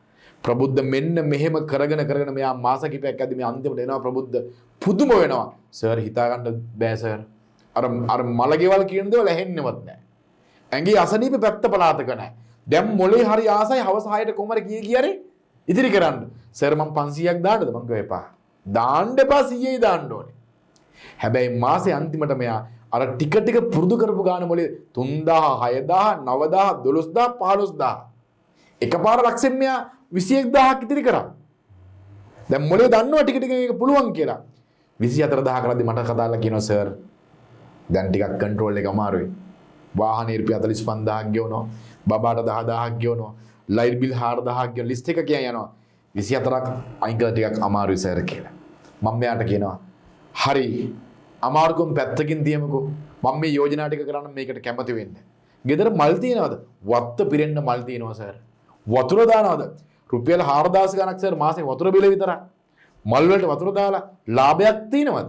ප්‍රබුද්ධ මෙන්න මෙහෙම කරගෙන මෙයා මාස කිහිපයක් ඇද්දි මේ අන්තිමට එනවා ප්‍රබුද්ධ පුදුම වෙනවා. සර් හිතා ගන්න බෑ සර්. අර මලකේවල් කියන දේවල් ඇහෙන්නවත් නැහැ. ඇඟේ අසනීප පැත්ත පලාතක නැහැ. දැන් මොලේ හරි ආසයි හවස 6ට කොහමද කියරේ ඉදිරි කරන්න. සර් මම 500ක් දාන්නද? මං කිව්වා එපා. දාන්න එපා 100යි දාන්න ඕනේ. හැබැයි මාසේ අන්තිමට මෙයා අර ටික පුරුදු කරපු ගාන මොලේ 3000 6000 9000 12000 15000 එකපාර ලක්ෂෙන් මෙයා 21000ක් ඉදිරි කරා. දැන් මොලේ දන්නවා ටික මේක පුළුවන් කියලා. 24000 කරද්දි මට කතාලා කියනවා සර් දැන් ටිකක් කන්ට්‍රෝල් එක අමාරුයි. වාහනේ රුපියල් 45000ක් ගෙවනවා. බබාට 10000ක් ගෙවනවා. ලයිට් බිල් 4000ක් ගෙවන ලිස්ට් එක කියන් යනවා. 24ක් අයින් කරලා ටිකක් අමාරුයි සර් කියලා. මම මෙයාට කියනවා හරි අමාරුකම් පැත්තකින් තියමුකෝ. මම මේ යෝජනා ටික කරන්න මේකට කැමති වෙන්නේ. ගෙදර මල් තියනවද? වත්ත පිරෙන්න මල් තියනවා සර්. වතුර දානවද? රුපියල් 4000 ගණක් සර් මාසේ වතුර බිල විතරක්. මල් වලට වතුර දාලා ලාභයක් තියනවද?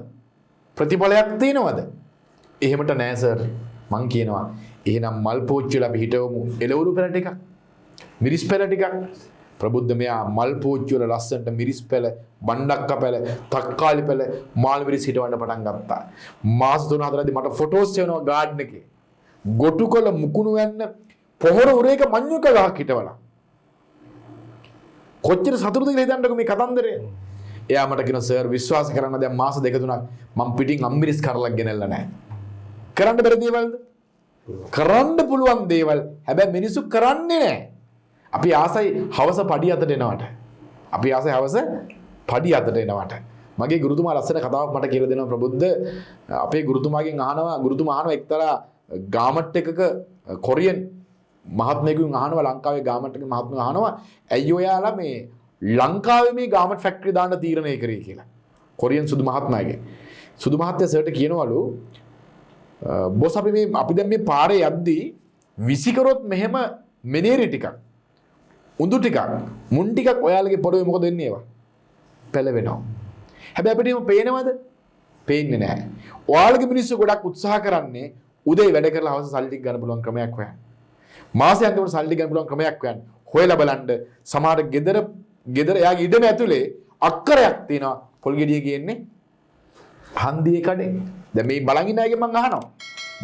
ප්‍රතිඵලයක් තියනවද? එහෙමට නෑ සර්. මං කියනවා එහෙනම් මල් පෝච්චිවල අපි හිටවමු එළවලු පෙළ ටිකක්. මිරිස් පෙළ ටිකක්. ප්‍රබුද්ධ මෙයා මල් පෝච්චිවල ලස්සනට මිරිස් පෙළ, බණ්ඩක්ක පෙළ, තක්කාලි පෙළ, මාළු මිරිස් හිටවන්න පටන් ගත්තා. මාස 3-4දී මට ෆොටෝස් එනවා ගාඩන් එකේ. ගොටුකොළ මුකුණු වෙන්න පොහොර උරේක මඤ්ඤු කලහක් හිටවලා. කොච්චර සතුටුද කියලා හිතන්නකෝ මේ කතන්දරය. එයා මට කියන සර් විශ්වාස කරන්න දැන් මාස 2-3ක් මම පිටින් අම්මිරිස් කරලක් ගෙනල්ලා නැහැ. කරන්න බැරි දේවල්ද? කරන්න පුළුවන් දේවල්. හැබැයි මිනිස්සු කරන්නේ නැහැ. අපි ආසයි හවස පඩි අතට එනවට. අපි ආසයි හවස පඩි අතට එනවට. මගේ ගුරුතුමා ලස්සන කතාවක් මට කියලා දෙනවා ප්‍රබුද්ධ. අපේ ගුරුතුමාගෙන් අහනවා එක්තරා ගාමට් එකක කොරියන් මහත්මයෙකුගෙන් අහනවා ලංකාවේ ගාමට් එකේ මහත්මයා අහනවා ඇයි ඔයාලා මේ ලංකාවේ මේ ගාමට් ෆැක්ටරි දාන්න තීරණය කරේ කියලා. කොරියන් සුදු මහත්මයාගේ. සුදු මහත්තයා සර්ට කියනවලු බොස් අපි දැන් මේ පාරේ යද්දී විසිකරොත් මෙහෙම මෙනේරි ටිකක් උඳු ටිකක් මුන් ටිකක් ඔයාලගේ පොළවේ මොකද වෙන්නේ ඒවා? පැලවෙනවා. හැබැයි අපිට එහෙම පේනවද? පේන්නේ නැහැ. ඔයාලගේ මිනිස්සු ගොඩක් උත්සාහ කරන්නේ උදේ වැඩ කරලා හවස සල්ලි ටික ගන්න පුළුවන් ක්‍රමයක් හොයන්න. මාසෙ අන්තිමට සල්ලි ගන්න පුළුවන් ක්‍රමයක් හොයන්න. හොයලා බලන්න සමහර ගෙදර එයාගේ ඉඩම ඇතුලේ අක්කරයක් තියෙනවා පොල් ගෙඩිය කියන්නේ හන්දියේ කඩේ. දැන් මේ බලන් ඉන්න අයගෙන් මම අහනවා.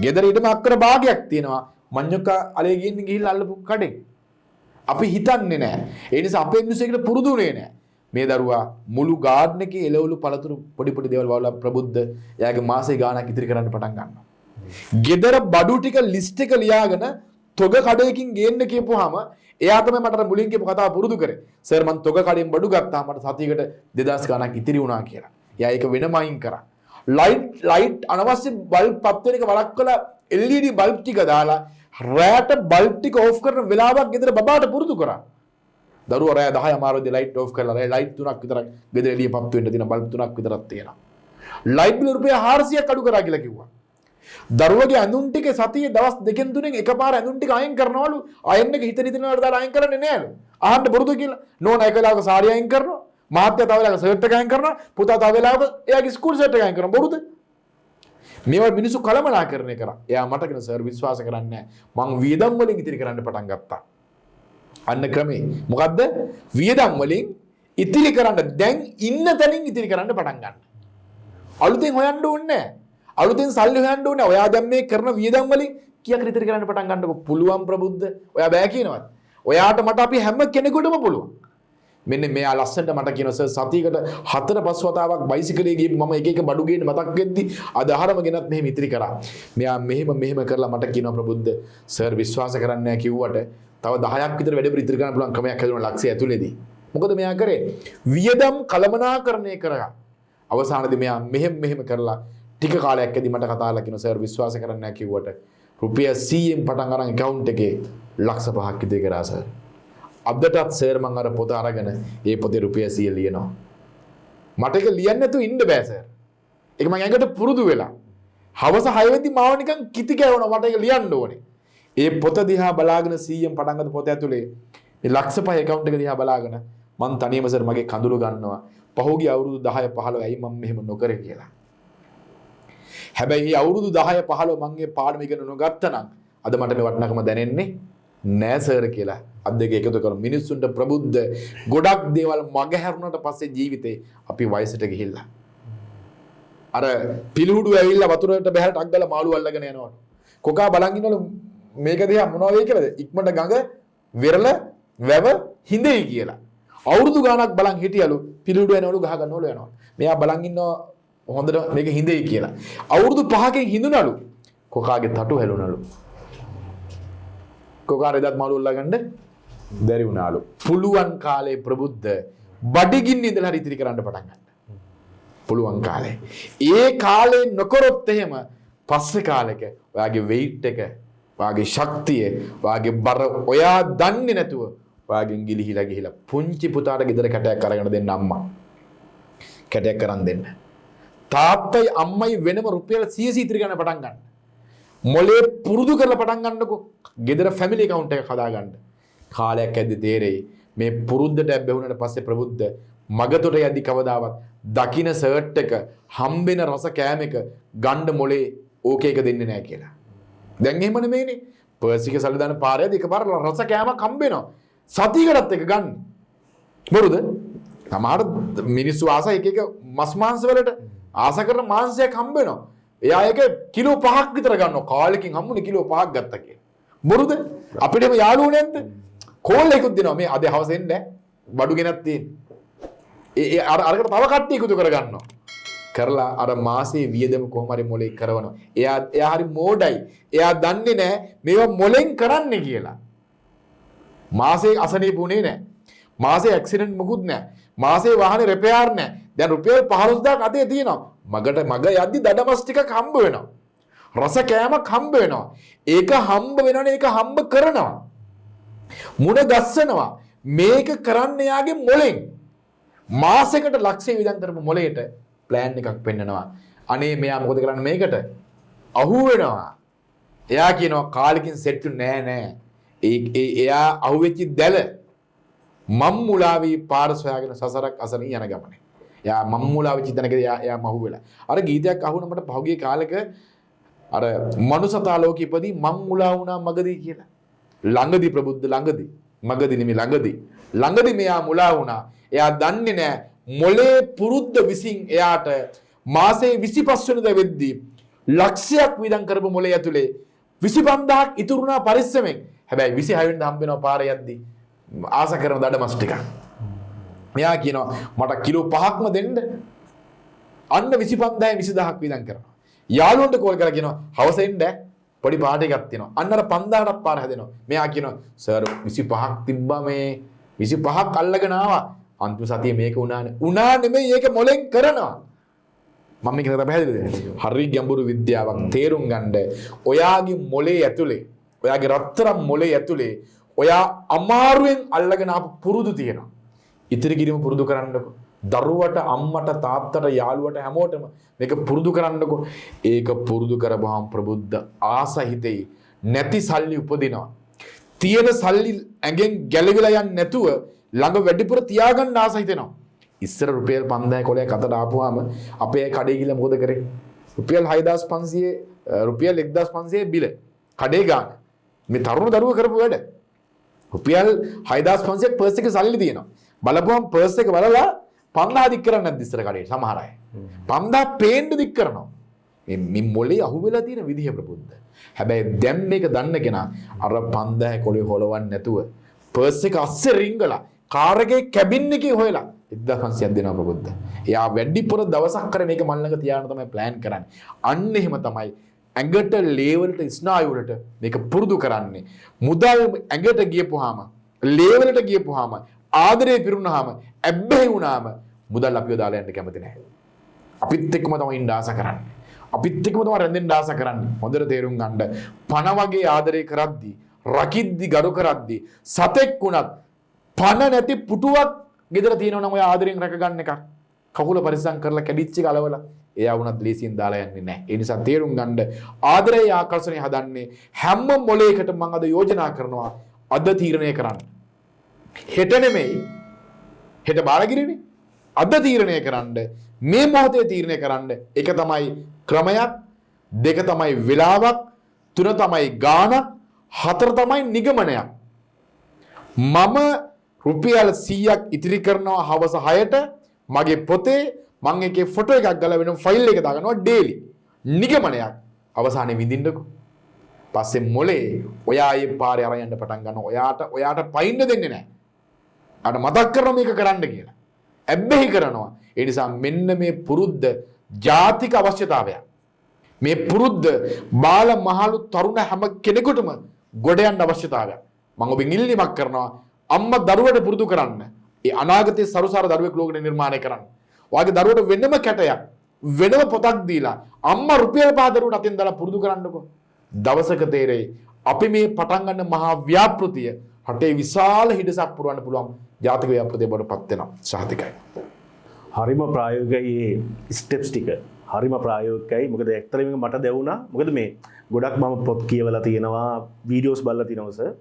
ගෙදර ඉඩම අක්කර භාගයක් තියෙනවා මඤ්ඤොක්ක අලේ ගිහින් අල්ලපු කඩේ. අපි හිතන්නේ නැහැ. ඒ නිසා අපේ මිනිස්සුන්ට පුරුදුුනේ නැහැ. මේ දරුවා මුළු ගාඩන් එකේ එළවලු පළතුරු පොඩි දේවල් වල ප්‍රබුද්ධ එයාගේ මාසේ ගාණක් ඉතිරි කරන්න පටන් ගන්නවා. ගෙදර බඩු ටික ලිස්ට් එක ලියාගෙන තොග කඩේකින් ගේන්න කියපුවාම එයා තමයි මට මුලින් කියපු කතාව පුරුදු කරේ. සර් මම තොග කඩෙන් බඩු ගත්තාම මට සතියකට 2000 ගාණක් ඉතිරි වුණා කියලා. එයා ඒක වෙනම අයින් කරා. ලයිට් අනවශ්‍ය බල්බ් පත් වෙන එක වළක්වලා LED බල්බ් ටික දාලා රෑට බල්බ් ටික ඕෆ් කරන වෙලාවක් ගෙදර බබාට පුරුදු කරා. දරුවා රෑ 10 අමාරුදී ලයිට් ඕෆ් කරලා රෑ ලයිට් 3ක් විතරක් ගෙදර එළිය පත්තු වෙන්න තියෙන බල්බ් 3ක් විතරක් තියෙනවා. ලයිට් බිල රුපියල් 400ක් අඩු කරා කියලා කිව්වා. දරුවගේ ඇඳුම් ටික සතියේ දවස් 2-3 එකපාර ඇඳුම් ටික අයින් කරනවලු. අයන් එක හිතන වලට දාලා අයින් කරන්නේ නෑලු. අහන්න පුරුදු කියලා. නෝනා එක වෙලාවක සාරිය අයින් කරනවා. මහත්තයා තව වෙලාවක ෂර්ට් එක අයින් කරනවා. පුතා තව වෙලාවක එයාගේ ස්කූල් ෂර්ට් එක අයින් කරනවා. බොරුද? මේවා මිනිස්සු කලමනාකරණය කරා. එයා මට කියන සර් විශ්වාස කරන්නේ නැහැ. මං වියදම් වලින් ඉතිරි කරන්න පටන් ගත්තා. අන්න ක්‍රමේ. මොකද්ද? වියදම් වලින් ඉතිරි කරන්න දැන් ඉන්න තැනින් ඉතිරි කරන්න පටන් ගන්න. අලුතෙන් හොයන්න ඕනේ නැහැ. අලුතෙන් සල්ලි හොයන්න ඕනේ. ඔයා දැන් මේ කරන වියදම් වලින් කීයක් ඉතිරි කරන්න පටන් ගන්නකො පුළුවන් ප්‍රබුද්ධ. ඔයා බෑ කියනවද? ඔයාට මට අපි හැම කෙනෙකුටම පුළුවන්. මෙන්න මෙයා ලස්සනට මට කියනවා සර් සතියකට 4-5 වතාවක් බයිසිකලේ ගිහින් මම එක බඩු ගේන්න මතක් වෙද්දි අද ආහාරම ගෙනත් මෙහෙම ඉතිරි කරා. මෙයා මෙහෙම කරලා මට කියනවා ප්‍රබුද්ධ සර් විශ්වාස කරන්නේ නැහැ කිව්වට තව 10ක් විතර වැඩ ඉතිරි කරන්න පුළුවන් ක්‍රමයක් හදුණා ලක්ෂය ඇතුලේදී. මොකද මෙයා කරේ? වියදම් කළමනාකරණය කරා. අවසානයේදී මෙයා මෙහෙම කරලා ටික කාලයක් ඇදී මට කතා කරලා කියනවා සර් විශ්වාස කරන්නේ නැහැ කිව්වට රුපියල් 100න් පටන් අරන් account එකේ ලක්ෂ 5ක් ඉතිරි කරා සර්. අදටත් සර් මං අර පොත අරගෙන ඒ පොතේ රුපියල් 100 ලියනවා. මට ඒක ලියන්න නැතුව ඉන්න බෑ සර්. ඒක මං ඇඟට පුරුදු වෙලා. හවස 6 වෙද්දි මාව නිකන් කිති කෑවනවා මට ඒක ලියන්න ඕනේ. ඒ පොත දිහා බලාගෙන 100න් පටන් ගත්ත පොත ඇතුලේ මේ ලක්ෂ 5 account එක දිහා බලාගෙන මං තනියම සර් මගේ කඳුළු ගන්නවා. පහුගිය අවුරුදු 10 15 ඇයි මම මෙහෙම නොකරේ කියලා. හැබැයි මේ අවුරුදු 10 15 මං මේ පාඩම ඉගෙන නොගත්තා නම් අද මට මේ වටිනාකම දැනෙන්නේ නෑ සර් කියලා අත් දෙක එකතු කරමු. මිනිස්සුන්ට ප්‍රබුද්ධ ගොඩක් දේවල් මගහැරුණාට පස්සේ ජීවිතේ අපි වයසට ගිහිල්ලා අර පිළිහුඩු ඇවිල්ලා වතුරට බහැරට අග්ගල මාළු අල්ලගෙන යනවා. කොකා බලන් ඉන්නවලු මේක දිහා මොනවා වෙයි කියලාද? ඉක්මනට ගඟ වෙරළ වැව හිඳෙයි කියලා. අවුරුදු ගාණක් බලන් හිටියලු පිළිහුඩු එනවලු ගහ ගන්නවලු යනවා. මෙයා බලන් ඉන්නවා හොඳට මේක හිඳෙයි කියලා. අවුරුදු 5කින් හිඳුනලු කොකාගේ තටු හැලුනලු. කොකා රෙදත් මාළු අල්ලගන්න බැරි වුණාලු. පුළුවන් කාලේ ප්‍රබුද්ධ බඩගින්න ඉඳලා හරි ඉතිරි කරන්න පටන් ගන්න. පුළුවන් කාලේ. ඒ කාලේ නොකරොත් එහෙම පස්සේ කාලෙක ඔයාගේ weight එක, ඔයාගේ ශක්තිය, ඔයාගේ බර ඔයා දන්නේ නැතුව ඔයාගෙන් ගිලිහිලා පුංචි පුතාට ගෙදර කැටයක් අරගෙන දෙන්න අම්මා. කැටයක් කරන් දෙන්න. තාත්තයි අම්මයි වෙනම රුපියල් 100 ඉතිරි ගන්න පටන් ගන්න. මොලේ පුරුදු කරලා පටන් ගන්නකො. ගෙදර ෆැමිලි account එක හදාගන්න. කාලයක් ඇද්දි තේරෙයි මේ පුරුද්දට බැහැුණාට පස්සේ ප්‍රබුද්ධ මගතොට යද්දි කවදාවත් දකින්න සර්ට් එක හම්බෙන රස කෑම එක ගන්න මොලේ ඕකේ එක දෙන්නේ නැහැ කියලා. දැන් එහෙම නෙමෙයිනේ. පර්ස් එක සල්ලි දාන පාරේදී එකපාර රස කෑමක් හම්බ වෙනවා. සතියකටත් එක ගන්න. බොරුද? සමහර මිනිස්සු ආස එක මස් මාංශ වලට ආස කරන මාංශයක් හම්බ වෙනවා. එයා ඒක කිලෝ 5ක් විතර ගන්නවා. කාලෙකින් හම්බුනේ කිලෝ 5ක් ගත්තා කියලා. බොරුද? අපිටම යාළුවෝ නැද්ද? කෝල් එකකුත් දෙනවා. මේ අද හවස එන්නේ බඩු ගෙනත් තියෙන්නේ. ඒ අරකට තව කට්ටිය එකතු කර ගන්නවා. කරලා අර මාසේ වියදම කොහොම හරි මොලේ කරවනවා. එයා හරි මෝඩයි. එයා දන්නේ නැහැ මේවා මොලෙන් කරන්නේ කියලා. මාසේ අසනීපුනේ නැහැ. මාසේ ඇක්සිඩන්ට් මොකුත් නැහැ. මාසේ වාහනේ රිපෙයාර් නැහැ. දැන් රුපියල් 15000ක් අතේ තියෙනවා. මග යද්දි දඩමස් ටිකක් හම්බ වෙනවා. රස කෑමක් හම්බ වෙනවා. ඒක හම්බ වෙනවනේ ඒක හම්බ කරනවා. මුණ ගස්සනවා. මේක කරන්න යාගේ මොලෙන්. මාසෙකට ලක්ෂය වියදම් කරපු මොලේට ප්ලෑන් එකක් පෙන්නනවා. අනේ මෙයා මොකද කරන්නේ මේකට? අහු වෙනවා. එයා කියනවා කාලෙකින් සෙට් නෑ. එයා අහුවෙච්ච දැල මම්මුලාවී පාර සොයාගෙන සසරක් අසන යන ගමනේ. එයා මම්මුලා වෙච්ච තැනකදී එයා මහු වෙලා. අර ගීතයක් අහුන මට පහුගිය කාලෙක අර මනුසතා ලෝකෙ ඉපදී මම්මුලා වුණා මගදී කියලා. ළඟදී ප්‍රබුද්ධ ළඟදී. මගදී නෙමෙයි ළඟදී. ළඟදී මෙයා මුලා වුණා. එයා දන්නේ නැහැ මොලේ පුරුද්ද විසින් එයාට මාසේ 25 වෙනිදා වෙද්දී ලක්ෂයක් වියදම් කරපු මොලේ ඇතුලේ 25000ක් ඉතුරුනා පරිස්සමෙන්. හැබැයි 26 වෙනිදා හම්බ වෙනවා පාරේ යද්දී ආස කරන දඩමස් ටිකක්. මෙයා කියනවා මට කිලෝ 5ක්ම දෙන්න. අන්න 25000 20000ක් වියදම් කරනවා. යාළුවන්ට කෝල් කරලා කියනවා හවස එන්න පොඩි පාටි එකක් තියෙනවා. අන්න අර 5000ක් පාර හැදෙනවා. මෙයා කියනවා සර් 25ක් තිබ්බා මේ 25ක් අල්ලගෙන ආවා. අන්තිම සතියේ මේක උනානේ. උනා නෙමෙයි ඒක මොලෙන් කරනවා. මම මේක නේද පැහැදිලිද? හරි ගැඹුරු විද්‍යාවක් තේරුම් ගන්න. ඔයාගේ මොලේ ඇතුලේ, ඔයාගේ රත්තරන් මොලේ ඇතුලේ ඔයා අමාරුවෙන් අල්ලගෙන ආපු පුරුදු තියෙනවා. ඉතිරි කිරීම පුරුදු කරන්නකො. දරුවට, අම්මට, තාත්තට, යාළුවට හැමෝටම මේක පුරුදු කරන්නකො. ඒක පුරුදු කරපුවාම ප්‍රබුද්ධ ආසහිතේ නැති සල්ලි උපදිනවා. තියෙන සල්ලි ඇඟෙන් ගැලවිලා යන්නේ නැතුව ළඟ වැඩිපුර තියාගන්න ආස හිතෙනවා. ඉස්සර රුපියල් 5000 කොලයක් අතට ආපුවාම අපේ කඩේ ගිහලා මොකද කරේ? රුපියල් 6500 රුපියල් 1500 බිල කඩේ ගන්න. මේ තරුණ දරුවෝ කරපු වැඩ. රුපියල් 6500ක් පර්ස් එකේ සල්ලි තියෙනවා. බලපුවම පර්ස් එක බලලා 5000 දික් කරන්නේ නැද්ද ඉස්සර කඩේ සමහර අය. 5000 පේන්න දික් කරනවා. මේ මොලේ අහුවෙලා තියෙන විදිහ ප්‍රබුද්ධ. හැබැයි දැන් මේක දන්න කෙනා අර 5000 කොලේ හොලවන්නේ නැතුව පර්ස් එක අස්සේ රිංගලා කාර් එකේ කැබින් එකේ හොයලා 1500ක් දෙනවා ප්‍රබුද්ධ. එයා වැඩිපුර දවසක් කර මේක මල් ළඟ තියාගෙන තමයි ප්ලෑන් කරන්නේ. අන්න එහෙම තමයි ඇඟට ලේ වලට ස්නායු වලට මේක පුරුදු කරන්නේ. මුදල් ඇඟට ගියපුවාම, ලේ වලට ගියපුවාම, ආදරේ පිරුණාම, ඇබ්බැහි වුණාම මුදල් අපිව දාලා යන්න කැමති නැහැ. අපිත් එක්කම තමයි ඉන්න ආස කරන්නේ. අපිත් එක්කම තමයි රැඳෙන්න ආස කරන්නේ. හොඳට තේරුම් ගන්න. පණ වගේ ආදරේ කරද්දී, රකිද්දි ගරු කරද්දී, සතෙක් වුණත් පණ නැති පුටුවක් ගෙදර තියෙනවා නම් ඔය ආදරෙන් රැකගන්න එකක්. කකුල පරිස්සම් කරලා කැඩිච්ච එක අලවලා එයා වුණත් ලේසියෙන් දාලා යන්නේ නැහැ. ඒ නිසා තේරුම් ගන්න ආදරයේ ආකර්ෂණය හදන්නේ හැම මොලේකට මම අද යෝජනා කරනවා අද තීරණය කරන්න. හෙට නෙමෙයි. හෙට බාරගිරිනේ. අද තීරණය කරන්න. මේ මොහොතේ තීරණය කරන්න. එක තමයි ක්‍රමයක්, දෙක තමයි වෙලාවක්, තුන තමයි ගාණක්, 4 තමයි නිගමනයක්. මම රුපියල් 100ක් ඉතිරි කරනවා හවස 6ට මගේ පොතේ මම එකේ ෆොටෝ එකක් ගලා වෙනම ෆයිල් එක දාගන්නවා ඩේලි. නිගමනයක් අවසානයේ විඳින්නකෝ. පස්සේ මොලේ ඔයා ආයේ පාරේ අරන් යන්න පටන් ගන්නවා. ඔයාට පයින්න දෙන්නේ නැහැ. අර මතක් කරනවා මේක කරන්න කියලා. ඇබ්බැහි කරනවා. ඒ නිසා මෙන්න මේ පුරුද්ද ජාතික අවශ්‍යතාවයක්. මේ පුරුද්ද බාල මහලු තරුණ හැම කෙනෙකුටම ගොඩ යන්න අවශ්‍යතාවයක්. මම ඔබෙන් ඉල්ලීමක් කරනවා අම්මා දරුවට පුරුදු කරන්න. ඒ අනාගතයේ සරුසාර දරුවෙක් ලෝකෙ නිර්මාණය කරන්න. ඔයාගේ දරුවට වෙනම කැටයක් වෙනම පොතක් දීලා අම්මා රුපියල් 5 දරුවට අතින් දාලා පුරුදු කරන්නකෝ. දවසක තේරෙයි අපි මේ පටන් ගන්න මහා ව්‍යාපෘතිය රටේ විශාල හිඩසක් පුරවන්න පුළුවන් ජාතික ව්‍යාපෘතිය බවට පත් වෙනවා. සහතිකයි. හරිම ප්‍රායෝගිකයි ස්ටෙප්ස් ටික. හරිම ප්‍රායෝගිකයි. මොකද ඇත්තටම මට දැවුණා. මොකද මේ ගොඩක් මම පොත් කියවලා තියෙනවා, වීඩියෝස් බලලා තියෙනවා සර්.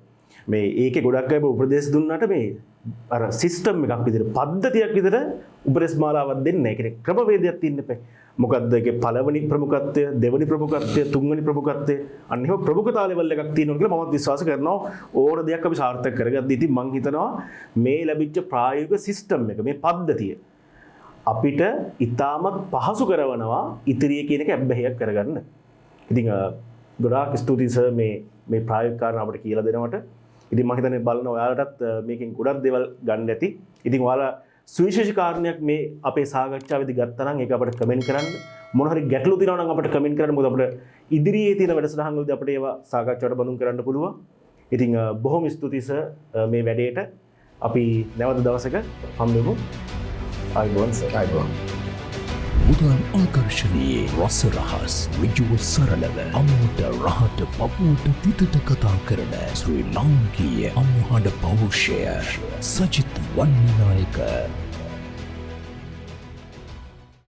මේ ඒකේ ගොඩක් අය උපදෙස් දුන්නාට මේ අර සිස්ටම් එකක් විදිහට පද්ධතියක් විදිහට උපදෙස් මාලාවක් දෙන්නේ නැහැ. කියන්නේ ක්‍රමවේදයක් තියෙන්න එපා. මොකද්ද ඒකේ පළවෙනි ප්‍රමුඛත්වය, දෙවෙනි ප්‍රමුඛත්වය, තුන්වෙනි ප්‍රමුඛත්වය, අන්න එහෙම ප්‍රමුඛතා ලෙවල් එකක් තියෙනවා කියලා මමත් විශ්වාස කරනවා. ඕන දෙයක් අපි සාර්ථක කරගද්දී ඉතින් මම හිතනවා මේ ලැබිච්ච ප්‍රායෝගික සිස්ටම් එක, මේ පද්ධතිය අපිට ඉතාමත් පහසු කරනවා ඉතිරිය කියන එක අබ්බැහියක් කරගන්න. ඉතින් ගොඩාක් ස්තුතියි සර් මේ ප්‍රායෝගික කාරණා අපිට කියලා දෙනවට. ඉතින් මම හිතන්නේ බලන ඔයාලටත් මේකෙන් ගොඩක් දේවල් ගන්න ඇති. ඉතින් ඔයාලා සුවිශේෂී කාරණයක් මේ අපේ සාකච්ඡාවේදී ගත්තා නම් ඒක අපිට කමෙන්ට් කරන්න. මොන හරි ගැටලු තියෙනවා නම් අපිට කමෙන්ට් කරන්න. මොකද අපිට ඉදිරියේ තියෙන වැඩසටහන් වලදී අපිට ඒවා සාකච්ඡාවට බඳුන් කරන්න පුළුවන්. ඉතින් බොහොම ස්තුතියි සර් මේ වැඩේට. අපි නැවත දවසක හම්බෙමු. අයිබෝන් සර්. අයිබෝන්. මුදල් ආකර්ෂණයේ රස රහස් ඍජුව සරලව අමුට රහට පපුවට තිතට කතා කරන ශ්‍රී ලාංකීය අමුහඬ පෞරුෂය සජිත් වන්නායක